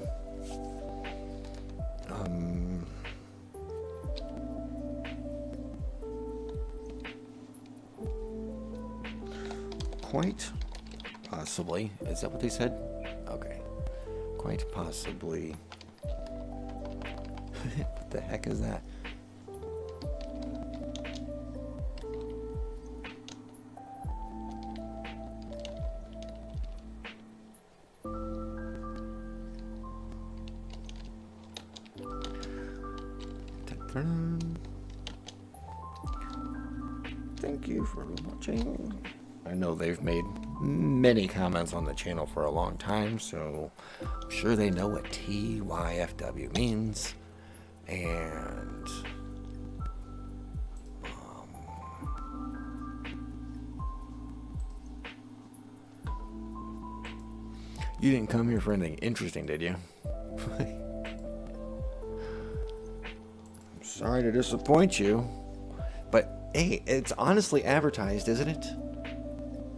quite possibly, is that what they said? Okay. Quite possibly. What the heck is that? Thank you for watching. I know they've made many comments on the channel for a long time, so I'm sure they know what TYFW means. And you didn't come here for anything interesting, did you? Sorry to disappoint you, but hey, it's honestly advertised, isn't it?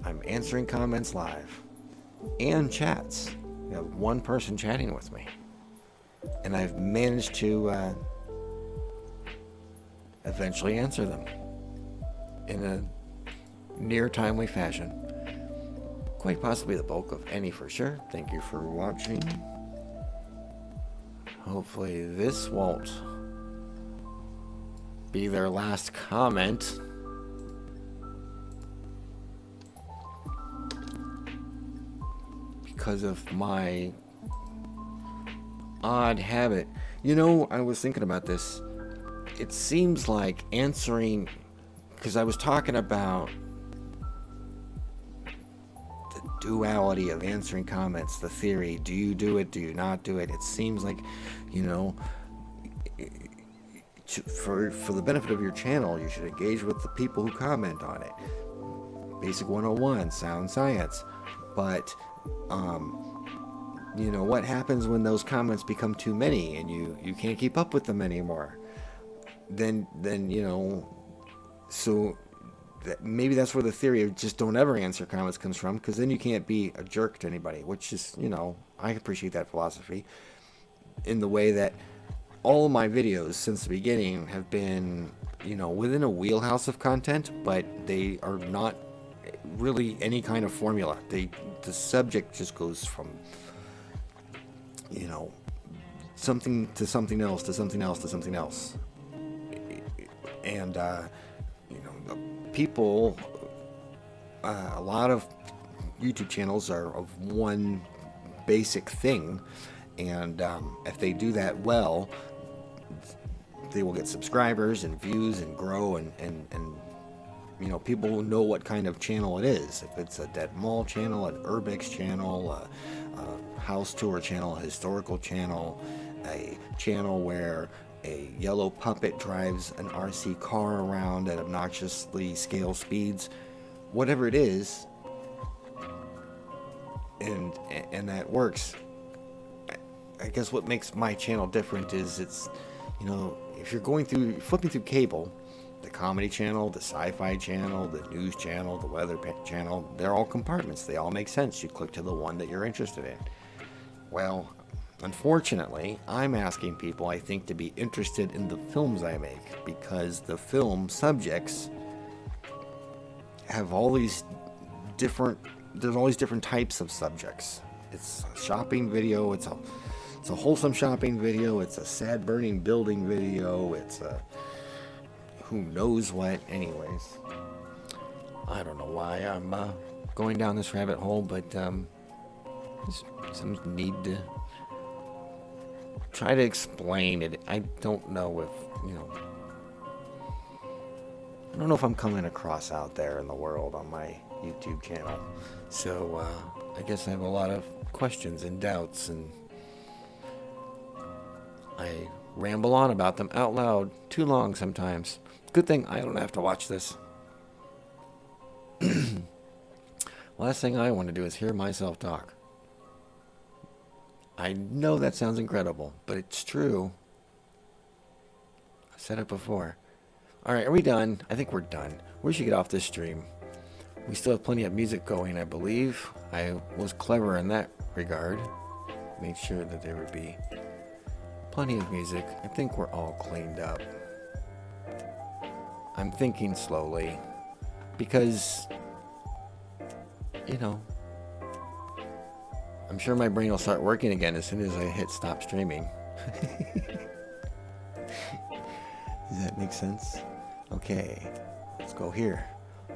I'm answering comments live and chats. You have one person chatting with me, and I've managed to eventually answer them in a near timely fashion. Quite possibly the bulk of any, for sure. Thank you for watching. Hopefully this won't be their last comment. Because of my odd habit. I was thinking about this. It seems like answering, because I was talking about the duality of answering comments, the theory, do you do it, do you not do it? It seems like, for the benefit of your channel, you should engage with the people who comment on it. Basic 101, sound science. But what happens when those comments become too many and you can't keep up with them anymore? Then so maybe that's where the theory of just don't ever answer comments comes from, because then you can't be a jerk to anybody, which is, I appreciate that philosophy, in the way that all of my videos since the beginning have been, within a wheelhouse of content, but they are not really any kind of formula. The subject just goes from, something to something else to something else to something else. And, people, a lot of YouTube channels are of one basic thing, and if they do that well, they will get subscribers and views and grow and people know what kind of channel it is. If it's a Dead Mall channel, an Urbex channel, a house tour channel, a historical channel, a channel where a yellow puppet drives an RC car around at obnoxiously scale speeds, whatever it is, and that works. I guess what makes my channel different is it's, if you're flipping through cable, the comedy channel, the sci-fi channel, the news channel, the weather channel, they're all compartments. They all make sense. You click to the one that you're interested in. Well, unfortunately, I'm asking people, I think, to be interested in the films I make, because the film subjects have all these different, there's all these different types of subjects. It's a shopping video, it's a wholesome shopping video, it's a sad burning building video, it's a who knows what. Anyways, I don't know why I'm going down this rabbit hole, but some need to try to explain it. I don't know if I don't know if I'm coming across out there in the world on my YouTube channel. So I guess I have a lot of questions and doubts, and I ramble on about them out loud too long sometimes. Good thing I don't have to watch this. Last thing I want to do is hear myself talk. I know that sounds incredible, but it's true. I've said it before. Alright, are we done? I think we're done. We should get off this stream. We still have plenty of music going, I believe. I was clever in that regard. Made sure that there would be plenty of music. I think we're all cleaned up. I'm thinking slowly because, I'm sure my brain will start working again as soon as I hit stop streaming. Does that make sense? Okay, let's go here.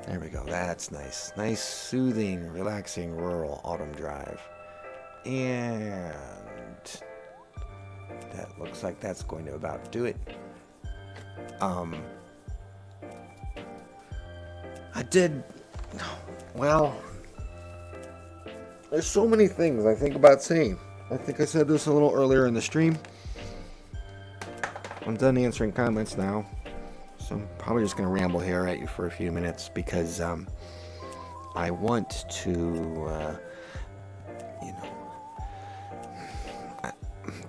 There we go. That's nice. Nice, soothing, relaxing rural autumn drive. And that looks like that's going to about do it. There's so many things I think about saying. I think I said this a little earlier in the stream. I'm done answering comments now, so I'm probably just going to ramble here at you for a few minutes because I want to,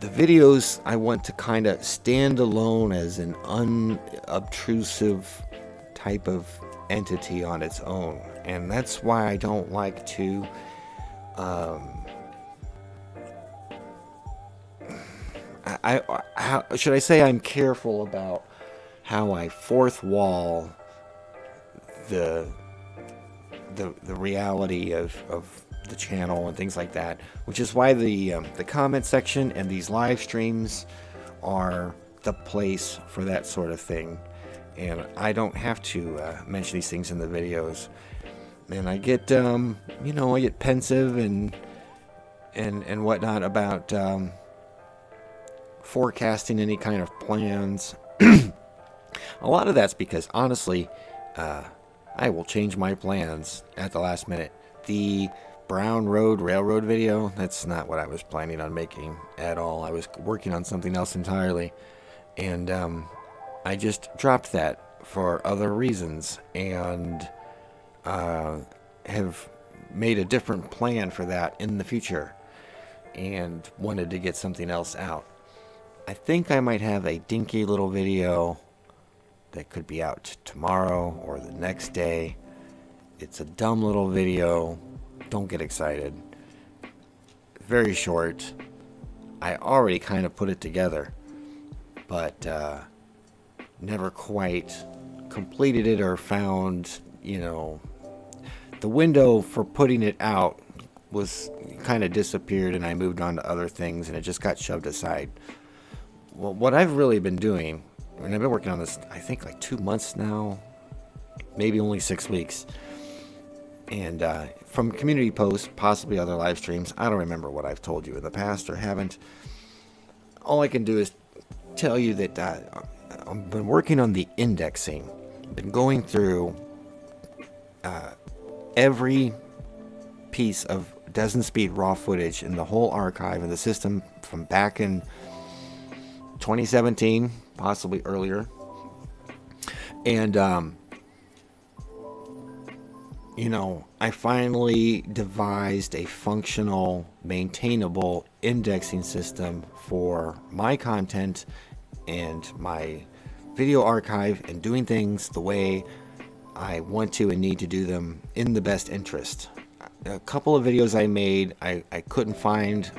the videos I want to kind of stand alone as an unobtrusive type of entity on its own, and that's why I don't like to how should I say, I'm careful about how I fourth wall the reality of the channel and things like that, which is why the comment section and these live streams are the place for that sort of thing. And I don't have to mention these things in the videos. And I get, I get pensive and whatnot about forecasting any kind of plans. A lot of that's because, honestly, I will change my plans at the last minute. The Brown Road Railroad video, that's not what I was planning on making at all. I was working on something else entirely. And I just dropped that for other reasons and have made a different plan for that in the future and wanted to get something else out. I think I might have a dinky little video that could be out tomorrow or the next day. It's a dumb little video. Don't get excited. Very short. I already kind of put it together, but never quite completed it or found, the window for putting it out was kind of disappeared, and I moved on to other things, and it just got shoved aside. Well, what I've really been doing, and I've been working on this, I think, like 2 months now, maybe only 6 weeks. And from community posts, possibly other live streams, I don't remember what I've told you in the past or haven't. All I can do is tell you that I've been working on the indexing. I've been going through every piece of Dozenspeed raw footage in the whole archive of the system from back in 2017, possibly earlier. And, I finally devised a functional, maintainable indexing system for my content and my video archive, and doing things the way I want to and need to do them in the best interest. A couple of videos I made, I couldn't find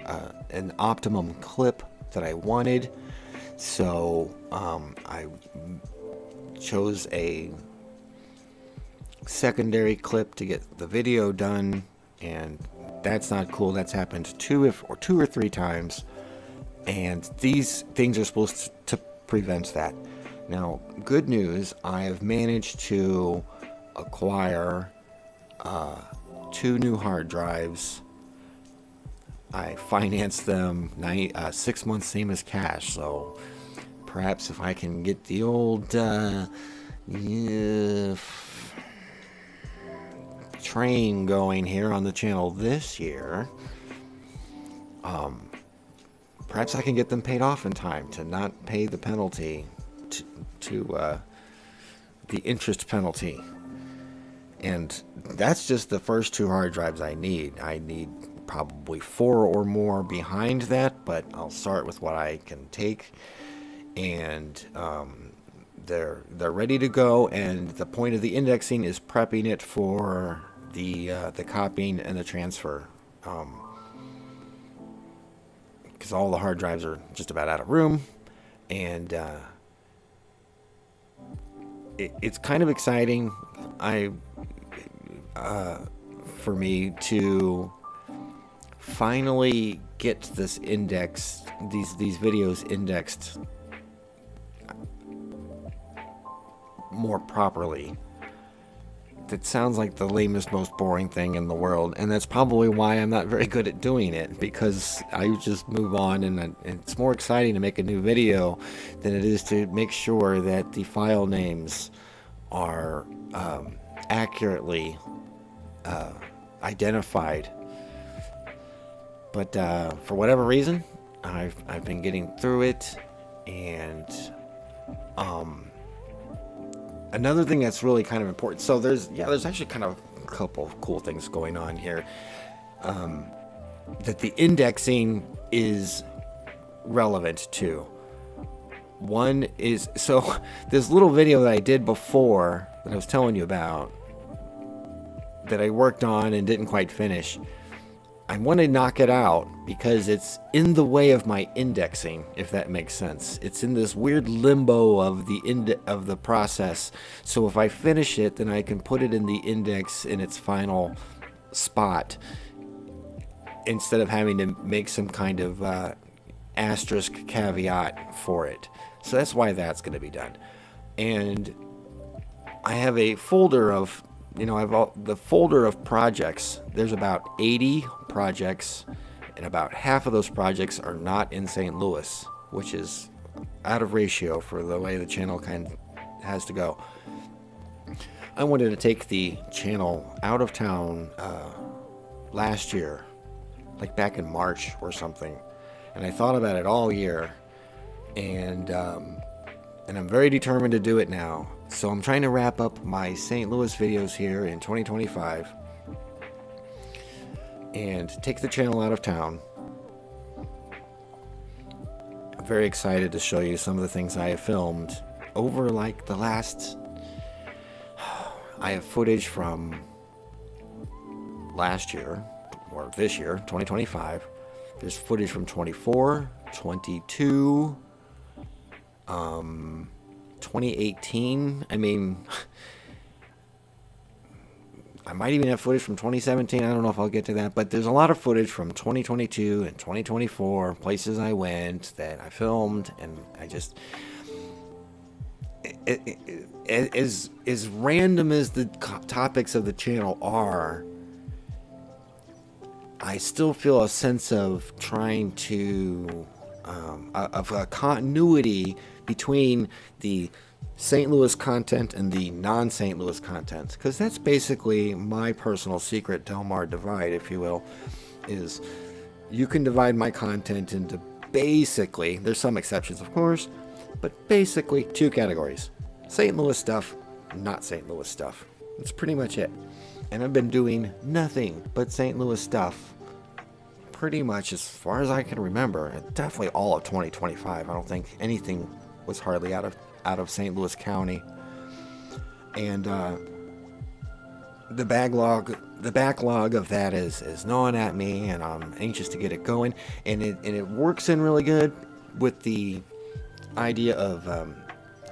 an optimum clip that I wanted, so I chose a secondary clip to get the video done, and that's not cool. That's happened two or three times, and these things are supposed to prevent that. Now, good news, I have managed to acquire 2 new hard drives. I financed them 6 months, same as cash, so perhaps if I can get the old train going here on the channel this year, perhaps I can get them paid off in time to not pay the penalty, to the interest penalty. And that's just the first 2 hard drives I need. I need probably 4 or more behind that, but I'll start with what I can take. And they're ready to go, and the point of the indexing is prepping it for the copying and the transfer, because all the hard drives are just about out of room, and it's kind of exciting for me to finally get this index, these videos indexed more properly. That sounds like the lamest, most boring thing in the world, and that's probably why I'm not very good at doing it, because I just move on, and it's more exciting to make a new video than it is to make sure that the file names are accurately identified. But for whatever reason, I've been getting through it, and another thing that's really kind of important. So there's actually kind of a couple of cool things going on here. That the indexing is relevant to. One is, so this little video that I did before that I was telling you about, that I worked on and didn't quite finish, I want to knock it out because it's in the way of my indexing, if that makes sense. It's in this weird limbo of the process. So if I finish it, then I can put it in the index in its final spot, instead of having to make some kind of asterisk caveat for it. So that's why that's going to be done. And I have a folder of, the folder of projects. There's about 80 projects, and about half of those projects are not in St. Louis, which is out of ratio for the way the channel kind of has to go. I wanted to take the channel out of town last year, like back in March or something, and I thought about it all year, and I'm very determined to do it now. So I'm trying to wrap up my St. Louis videos here in 2025 and take the channel out of town. I'm very excited to show you some of the things I have filmed over like the last... I have footage from last year, or this year, 2025. There's footage from 24, 22, 2018. I mean, I might even have footage from 2017. I don't know if I'll get to that, but there's a lot of footage from 2022 and 2024, places I went that I filmed, and I just... As random as the topics of the channel are, I still feel a sense of trying to, of a continuity between the St. Louis content and the non-St. Louis content, because that's basically my personal secret Delmar divide, if you will, is you can divide my content into basically, there's some exceptions of course, but basically 2 categories: St. Louis stuff, not St. Louis stuff. That's pretty much it. And I've been doing nothing but St. Louis stuff pretty much as far as I can remember. Definitely all of 2025. I don't think anything was hardly out of St. Louis County. And the backlog of that is gnawing at me, and I'm anxious to get it going. And it works in really good with the idea of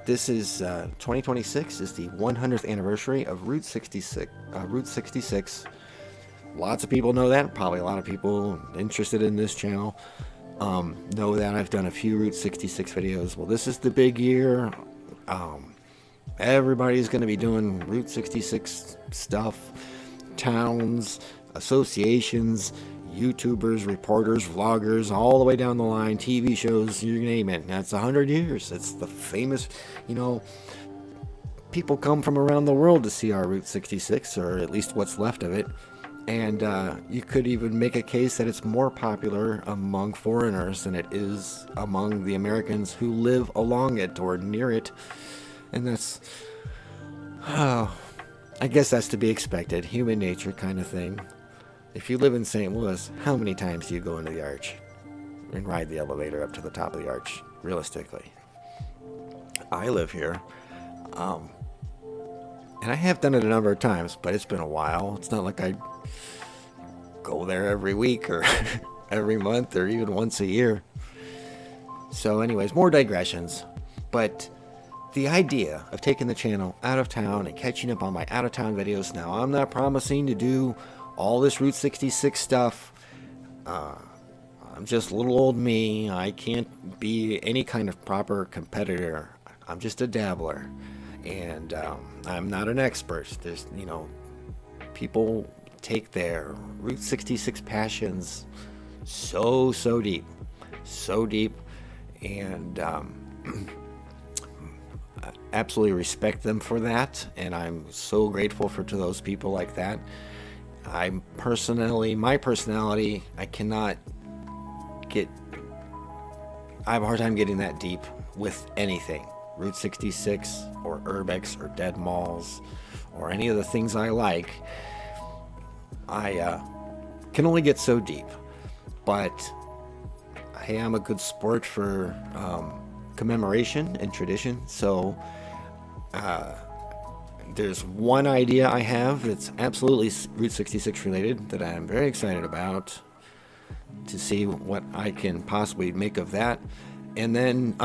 this is 2026 is the 100th anniversary of Route 66. Route 66. Lots of people know that. Probably a lot of people interested in this channel know that I've done a few Route 66 videos. Well, this is the big year. Everybody's going to be doing Route 66 stuff. Towns, associations, YouTubers, reporters, vloggers, all the way down the line, TV shows, you name it. That's 100 years. It's the famous, people come from around the world to see our Route 66, or at least what's left of it. And you could even make a case that it's more popular among foreigners than it is among the Americans who live along it or near it. And that's, I guess that's to be expected. Human nature kind of thing. If you live in St. Louis, how many times do you go into the arch and ride the elevator up to the top of the arch, realistically? I live here. And I have done it a number of times, but it's been a while. It's not like I go there every week or every month or even once a year. So anyways, more digressions. But the idea of taking the channel out of town and catching up on my out of town videos. Now, I'm not promising to do all this Route 66 stuff. I'm just little old me. I can't be any kind of proper competitor. I'm just a dabbler. And I'm not an expert. There's, people take their Route 66 passions so deep. And I absolutely respect them for that. And I'm so grateful to those people like that. My personality, I have a hard time getting that deep with anything. Route 66 or Urbex or Dead Malls or any of the things I like, I can only get so deep. But I am a good sport for commemoration and tradition. So there's one idea I have that's absolutely Route 66 related that I'm very excited about, to see what I can possibly make of that. And then,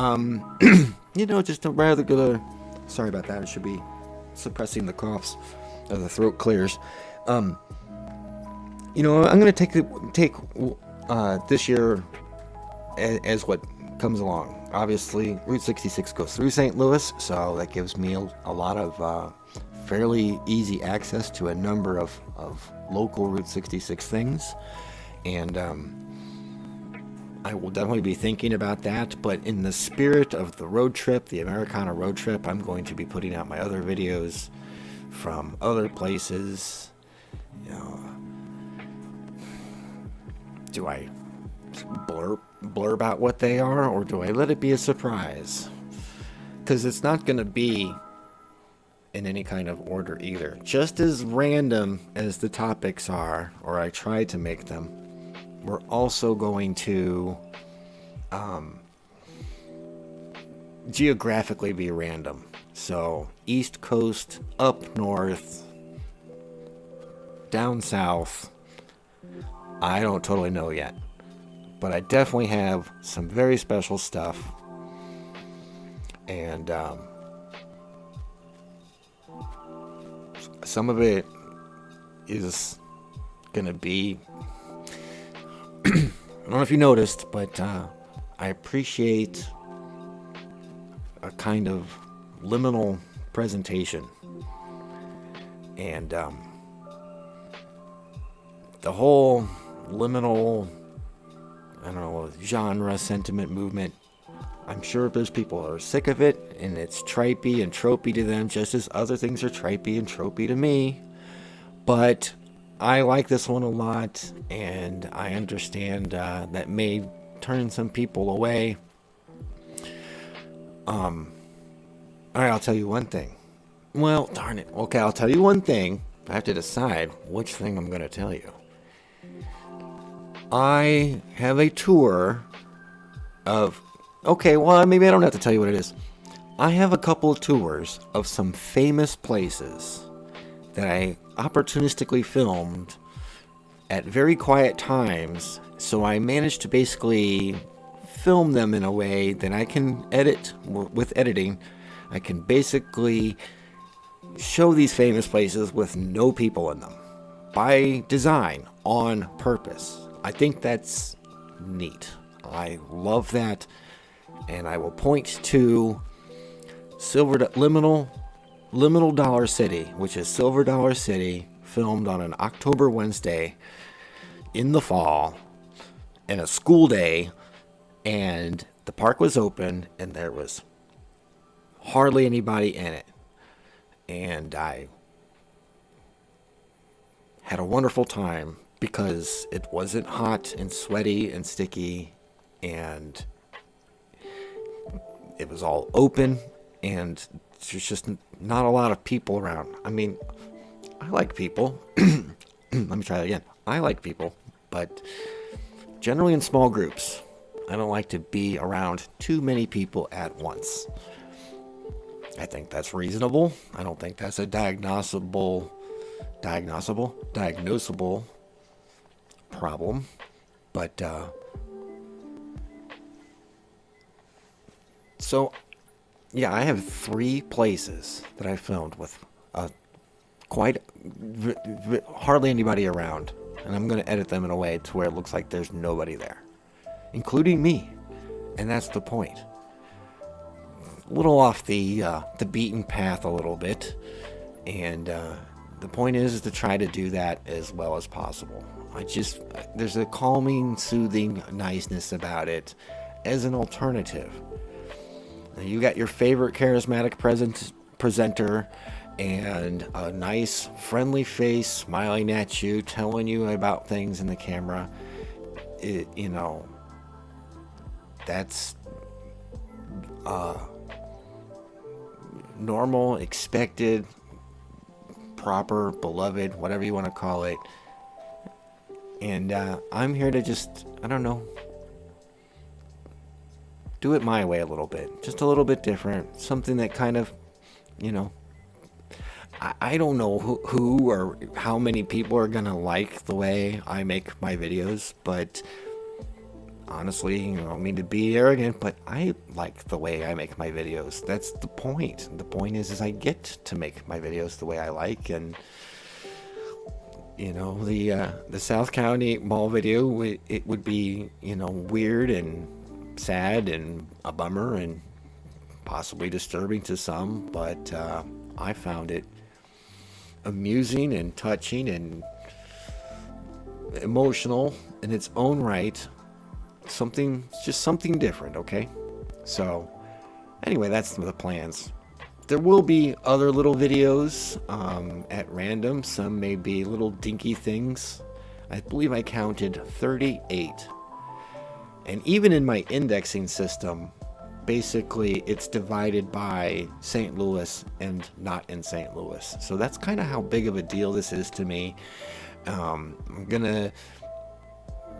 just a rather good, sorry about that, I should be suppressing the coughs as the throat clears. I'm going to take this year as what comes along. Obviously, Route 66 goes through St. Louis, so that gives me a lot of fairly easy access to a number of local Route 66 things. And I will definitely be thinking about that, but in the spirit of the road trip, the Americana road trip, I'm going to be putting out my other videos from other places. Do I blurb out what they are, or do I let it be a surprise? Because it's not going to be in any kind of order either. Just as random as the topics are, or I try to make them, we're also going to geographically be random. So East Coast, up north, down south, I don't totally know yet. But I definitely have some very special stuff. And some of it is going to be... I don't know if you noticed, but I appreciate a kind of liminal presentation. And the whole liminal, genre, sentiment, movement I'm sure there's people who are sick of it, and it's tripey and tropey to them, just as other things are tripey and tropey to me. But I like this one a lot, and I understand that may turn some people away. All right, I'll tell you one thing. Well, darn it. Okay, I'll tell you one thing. I have to decide which thing I'm going to tell you. I have a tour of... Okay, well, maybe I don't have to tell you what it is. I have a couple of tours of some famous places that I opportunistically filmed at very quiet times, so I managed to basically film them in a way that I can edit. With editing, I can basically show these famous places with no people in them, by design, on purpose. I think that's neat. I love that, and I will point to Liminal Dollar City, which is Silver Dollar City, filmed on an October Wednesday in the fall, in a school day, and the park was open, and there was hardly anybody in it. And I had a wonderful time because it wasn't hot and sweaty and sticky, and it was all open, and there's just not a lot of people around. I mean, I like people. Let me try that again. I like people, but generally in small groups. I don't like to be around too many people at once. I think that's reasonable. I don't think that's a diagnosable problem. But, so, yeah, I have 3 places that I filmed with hardly anybody around. And I'm going to edit them in a way to where it looks like there's nobody there, including me. And that's the point. A little off the beaten path a little bit. And the point is to try to do that as well as possible. There's a calming, soothing niceness about it as an alternative. You got your favorite charismatic presenter and a nice, friendly face smiling at you, telling you about things in the camera. That's normal, expected, proper, beloved, whatever you want to call it. And I'm here to just, I don't know, do it my way a little bit. Just a little bit different. Something that kind of, I don't know who or how many people are going to like the way I make my videos, but honestly, I don't mean to be arrogant, but I like the way I make my videos. That's the point. The point is I get to make my videos the way I like, and the South County Mall video, it would be, weird and sad and a bummer and possibly disturbing to some, but I found it amusing and touching and emotional in its own right. Just something different, okay? So, anyway, that's the plans. There will be other little videos at random. Some may be little dinky things. I believe I counted 38. And even in my indexing system, basically it's divided by St. Louis and not in St. Louis. So that's kind of how big of a deal this is to me. I'm gonna,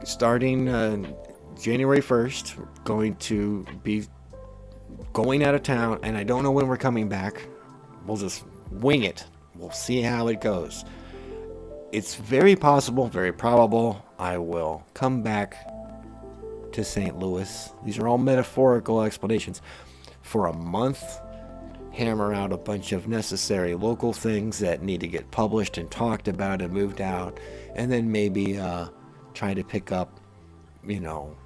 starting January 1st, going to be going out of town, and I don't know when we're coming back. We'll just wing it. We'll see how it goes. It's very possible, very probable, I will come back to St. Louis. These are all metaphorical explanations. For a month, hammer out a bunch of necessary local things that need to get published and talked about and moved out, and then maybe try to pick up,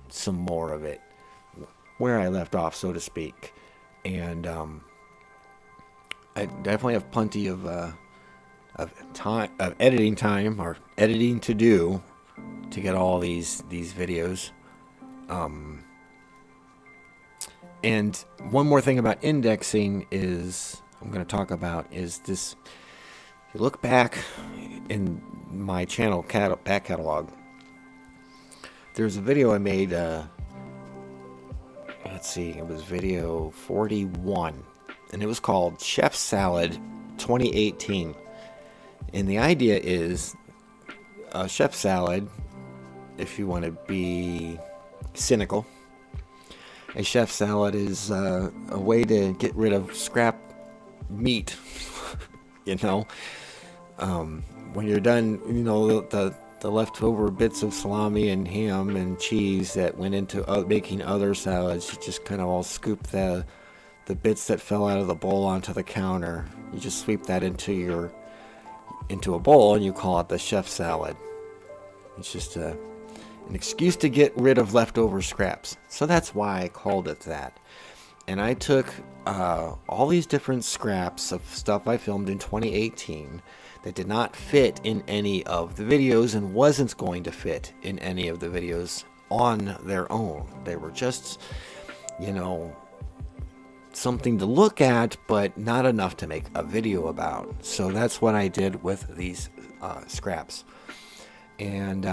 some more of it where I left off, so to speak. And I definitely have plenty of time, of editing time, or editing to do to get all these videos. And one more thing about indexing is I'm going to talk about is this. If you look back in my channel back catalog, there's a video I made. Let's see, it was video 41, and it was called Chef Salad 2018. And the idea is a chef salad, if you want to be cynical, a chef salad is a way to get rid of scrap meat. You know, when you're done, you know, the leftover bits of salami and ham and cheese that went into making other salads, you just kind of all scoop the bits that fell out of the bowl onto the counter. You just sweep that into a bowl, and you call it the chef salad. It's just an excuse to get rid of leftover scraps. So that's why I called it that. And I took all these different scraps of stuff I filmed in 2018 that did not fit in any of the videos and wasn't going to fit in any of the videos on their own. They were just, you know, something to look at, but not enough to make a video about. So that's what I did with these scraps. And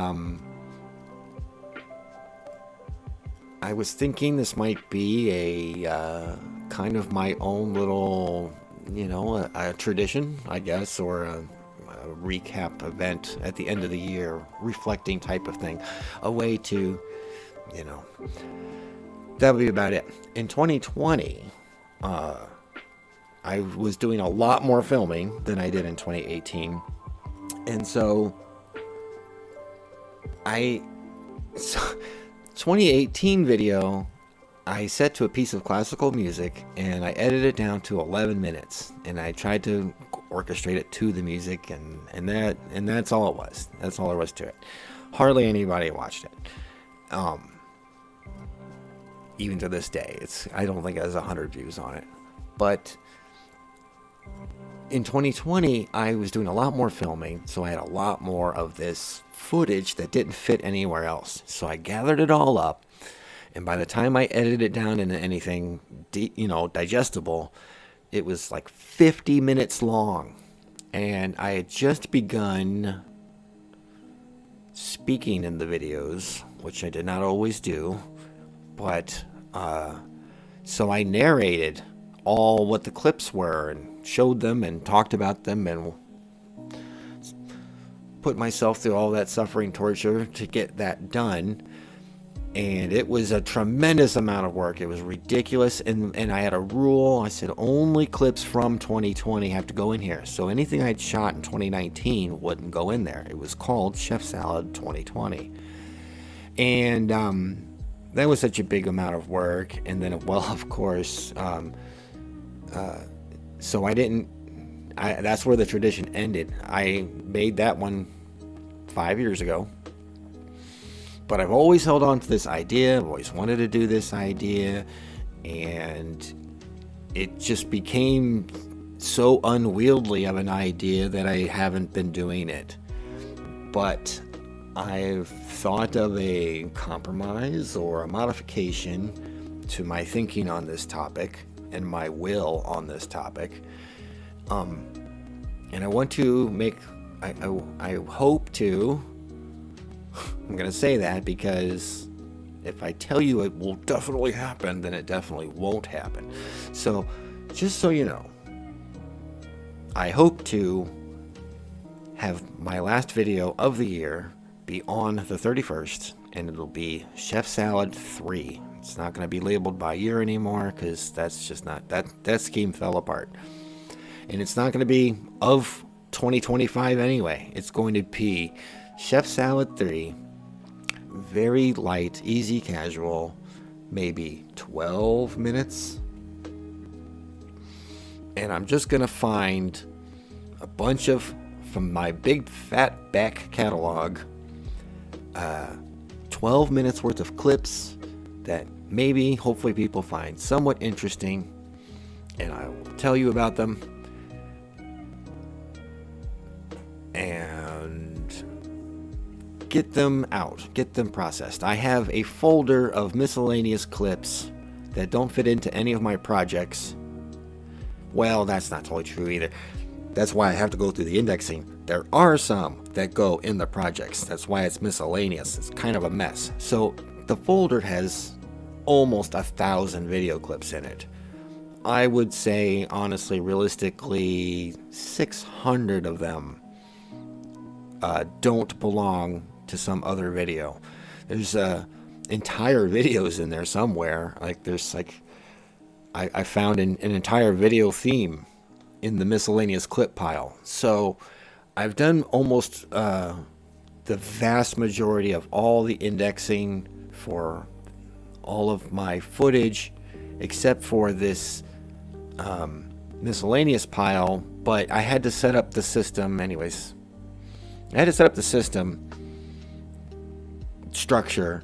I was thinking this might be a kind of my own little, you know, a tradition, I guess, or a recap event at the end of the year, reflecting type of thing. A way to, you know, that would be about it. In 2020, I was doing a lot more filming than I did in 2018. And so 2018 video, I set to a piece of classical music and I edited it down to 11 minutes, and I tried to orchestrate it to the music, and that's all it was. That's all there was to it. Hardly anybody watched it. Even to this day, I don't think it has 100 views on it. But in 2020, I was doing a lot more filming, so I had a lot more of this footage that didn't fit anywhere else. So I gathered it all up, and by the time I edited it down into anything, digestible, it was like 50 minutes long. And I had just begun speaking in the videos, which I did not always do, but so I narrated all what the clips were and showed them and talked about them and put myself through all that suffering torture to get that done. And it was a tremendous amount of work. It was ridiculous. And I had a rule. I said only clips from 2020 have to go in here. So anything I'd shot in 2019 wouldn't go in there. It was called Chef Salad 2020. And that was such a big amount of work. And then, well, of course, so that's where the tradition ended. I made that one 5 years ago. But I've always held on to this idea. I've always wanted to do this idea. And it just became so unwieldy of an idea that I haven't been doing it. But I've thought of a compromise or a modification to my thinking on this topic and my will on this topic. And I want to I hope to, I'm going to say that because if I tell you it will definitely happen, then it definitely won't happen. So, just so you know, I hope to have my last video of the year be on the 31st, and it'll be Chef Salad 3. It's not going to be labeled by year anymore because that's just not, that scheme fell apart. And it's not going to be of 2025 anyway. It's going to be Chef Salad 3. Very light, easy, casual, maybe 12 minutes. And I'm just going to find a bunch of, from my big fat back catalog, 12 minutes worth of clips that maybe, hopefully, people find somewhat interesting. And I will tell you about them. And get them out, get them processed. I have a folder of miscellaneous clips that don't fit into any of my projects. Well, that's not totally true either. That's why I have to go through the indexing. There are some that go in the projects. That's why it's miscellaneous. It's kind of a mess. So the folder has almost 1,000 video clips in it. I would say, honestly, realistically, 600 of them don't belong to some other video. There's entire videos in there somewhere. I found an entire video theme in the miscellaneous clip pile. So I've done almost the vast majority of all the indexing for all of my footage, except for this miscellaneous pile. But I had to set up the system anyways. I had to set up the system structure.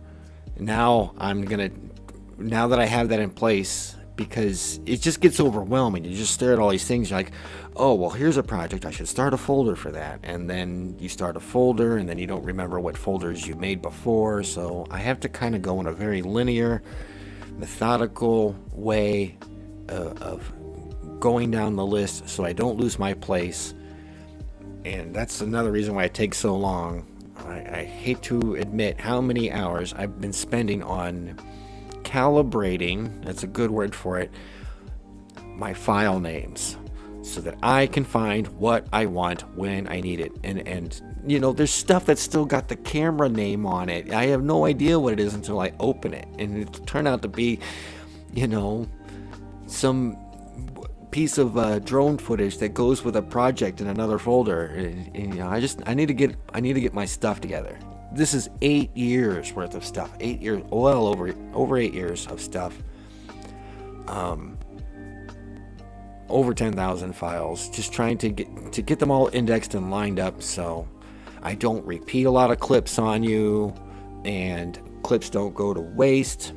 Now that I have that in place, because it just gets overwhelming. You just stare at all these things. You're like, oh, well, here's a project. I should start a folder for that. And then you start a folder, and then you don't remember what folders you made before. So I have to kind of go in a very linear, methodical way of going down the list so I don't lose my place. And that's another reason why it takes so long. I hate to admit how many hours I've been spending on calibrating, that's a good word for it, my file names so that I can find what I want when I need it. And you know, there's stuff that's still got the camera name on it. I have no idea what it is until I open it, and it turned out to be, you know, some piece of drone footage that goes with a project in another folder. And, you know, I need to get my stuff together. This is 8 years worth of stuff. 8 years, well over 8 years of stuff. Over 10,000 files. Just trying to get them all indexed and lined up so I don't repeat a lot of clips on you, and clips don't go to waste.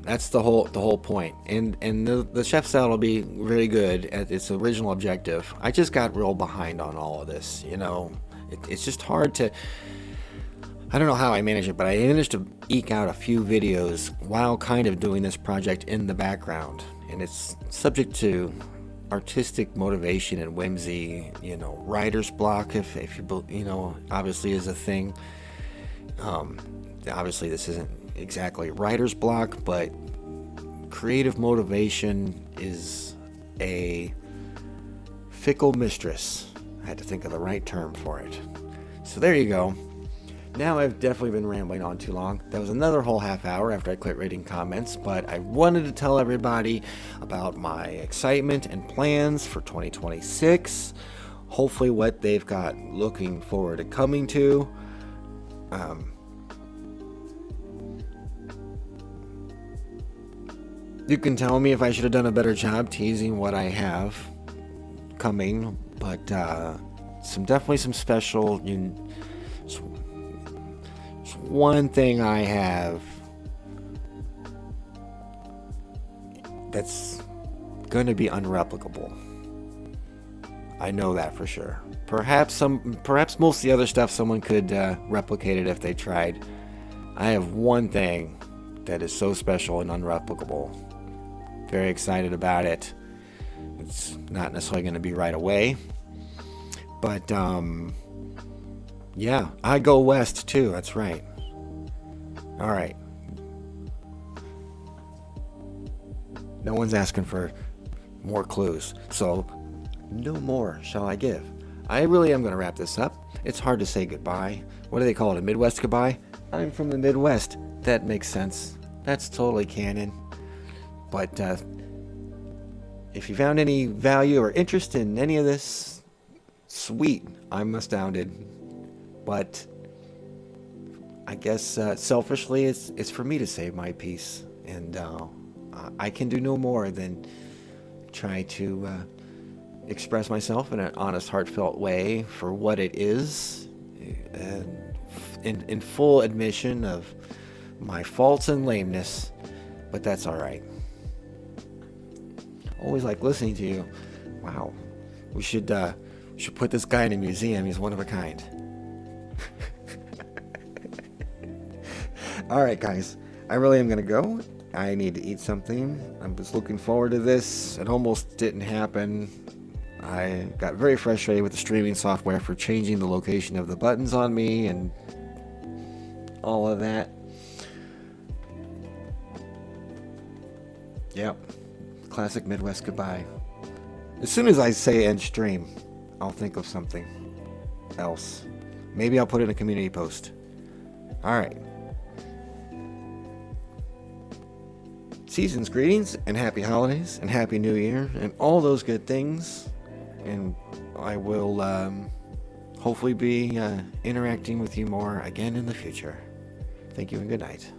That's the whole point. And the chef salad will be very good at its original objective. I just got real behind on all of this, you know. It's just hard to, I don't know how I manage it, but I managed to eke out a few videos while kind of doing this project in the background. And it's subject to artistic motivation and whimsy, you know, writer's block, if you know, obviously is a thing. Obviously this isn't exactly writer's block, but creative motivation is a fickle mistress. I had to think of the right term for it. So there you go. Now I've definitely been rambling on too long. That was another whole half hour after I quit reading comments, but I wanted to tell everybody about my excitement and plans for 2026. Hopefully what they've got looking forward to coming to. You can tell me if I should have done a better job teasing what I have coming, but definitely some special. One thing I have that's going to be unreplicable. I know that for sure. Perhaps most of the other stuff someone could replicate it if they tried. I have one thing that is so special and unreplicable. Very excited about it. It's not necessarily going to be right away, but yeah, I go west too. That's right. All right. No one's asking for more clues, so no more shall I give. I really am going to wrap this up. It's hard to say goodbye. What do they call it? A Midwest goodbye? I'm from the Midwest. That makes sense. That's totally canon. But if you found any value or interest in any of this, sweet. I'm astounded. But I guess selfishly, it's for me to save my peace. And I can do no more than try to express myself in an honest, heartfelt way for what it is, and in full admission of my faults and lameness, but that's all right. Always like listening to you. Wow, we should put this guy in a museum. He's one of a kind. All right, guys, I really am gonna go. I need to eat something. I was looking forward to this. It almost didn't happen. I got very frustrated with the streaming software for changing the location of the buttons on me and all of that. Yep. Classic Midwest goodbye. As soon as I say end stream, I'll think of something else. Maybe I'll put in a community post. Alright. Season's greetings and happy holidays and happy new year and all those good things. And I will hopefully be interacting with you more again in the future. Thank you and good night.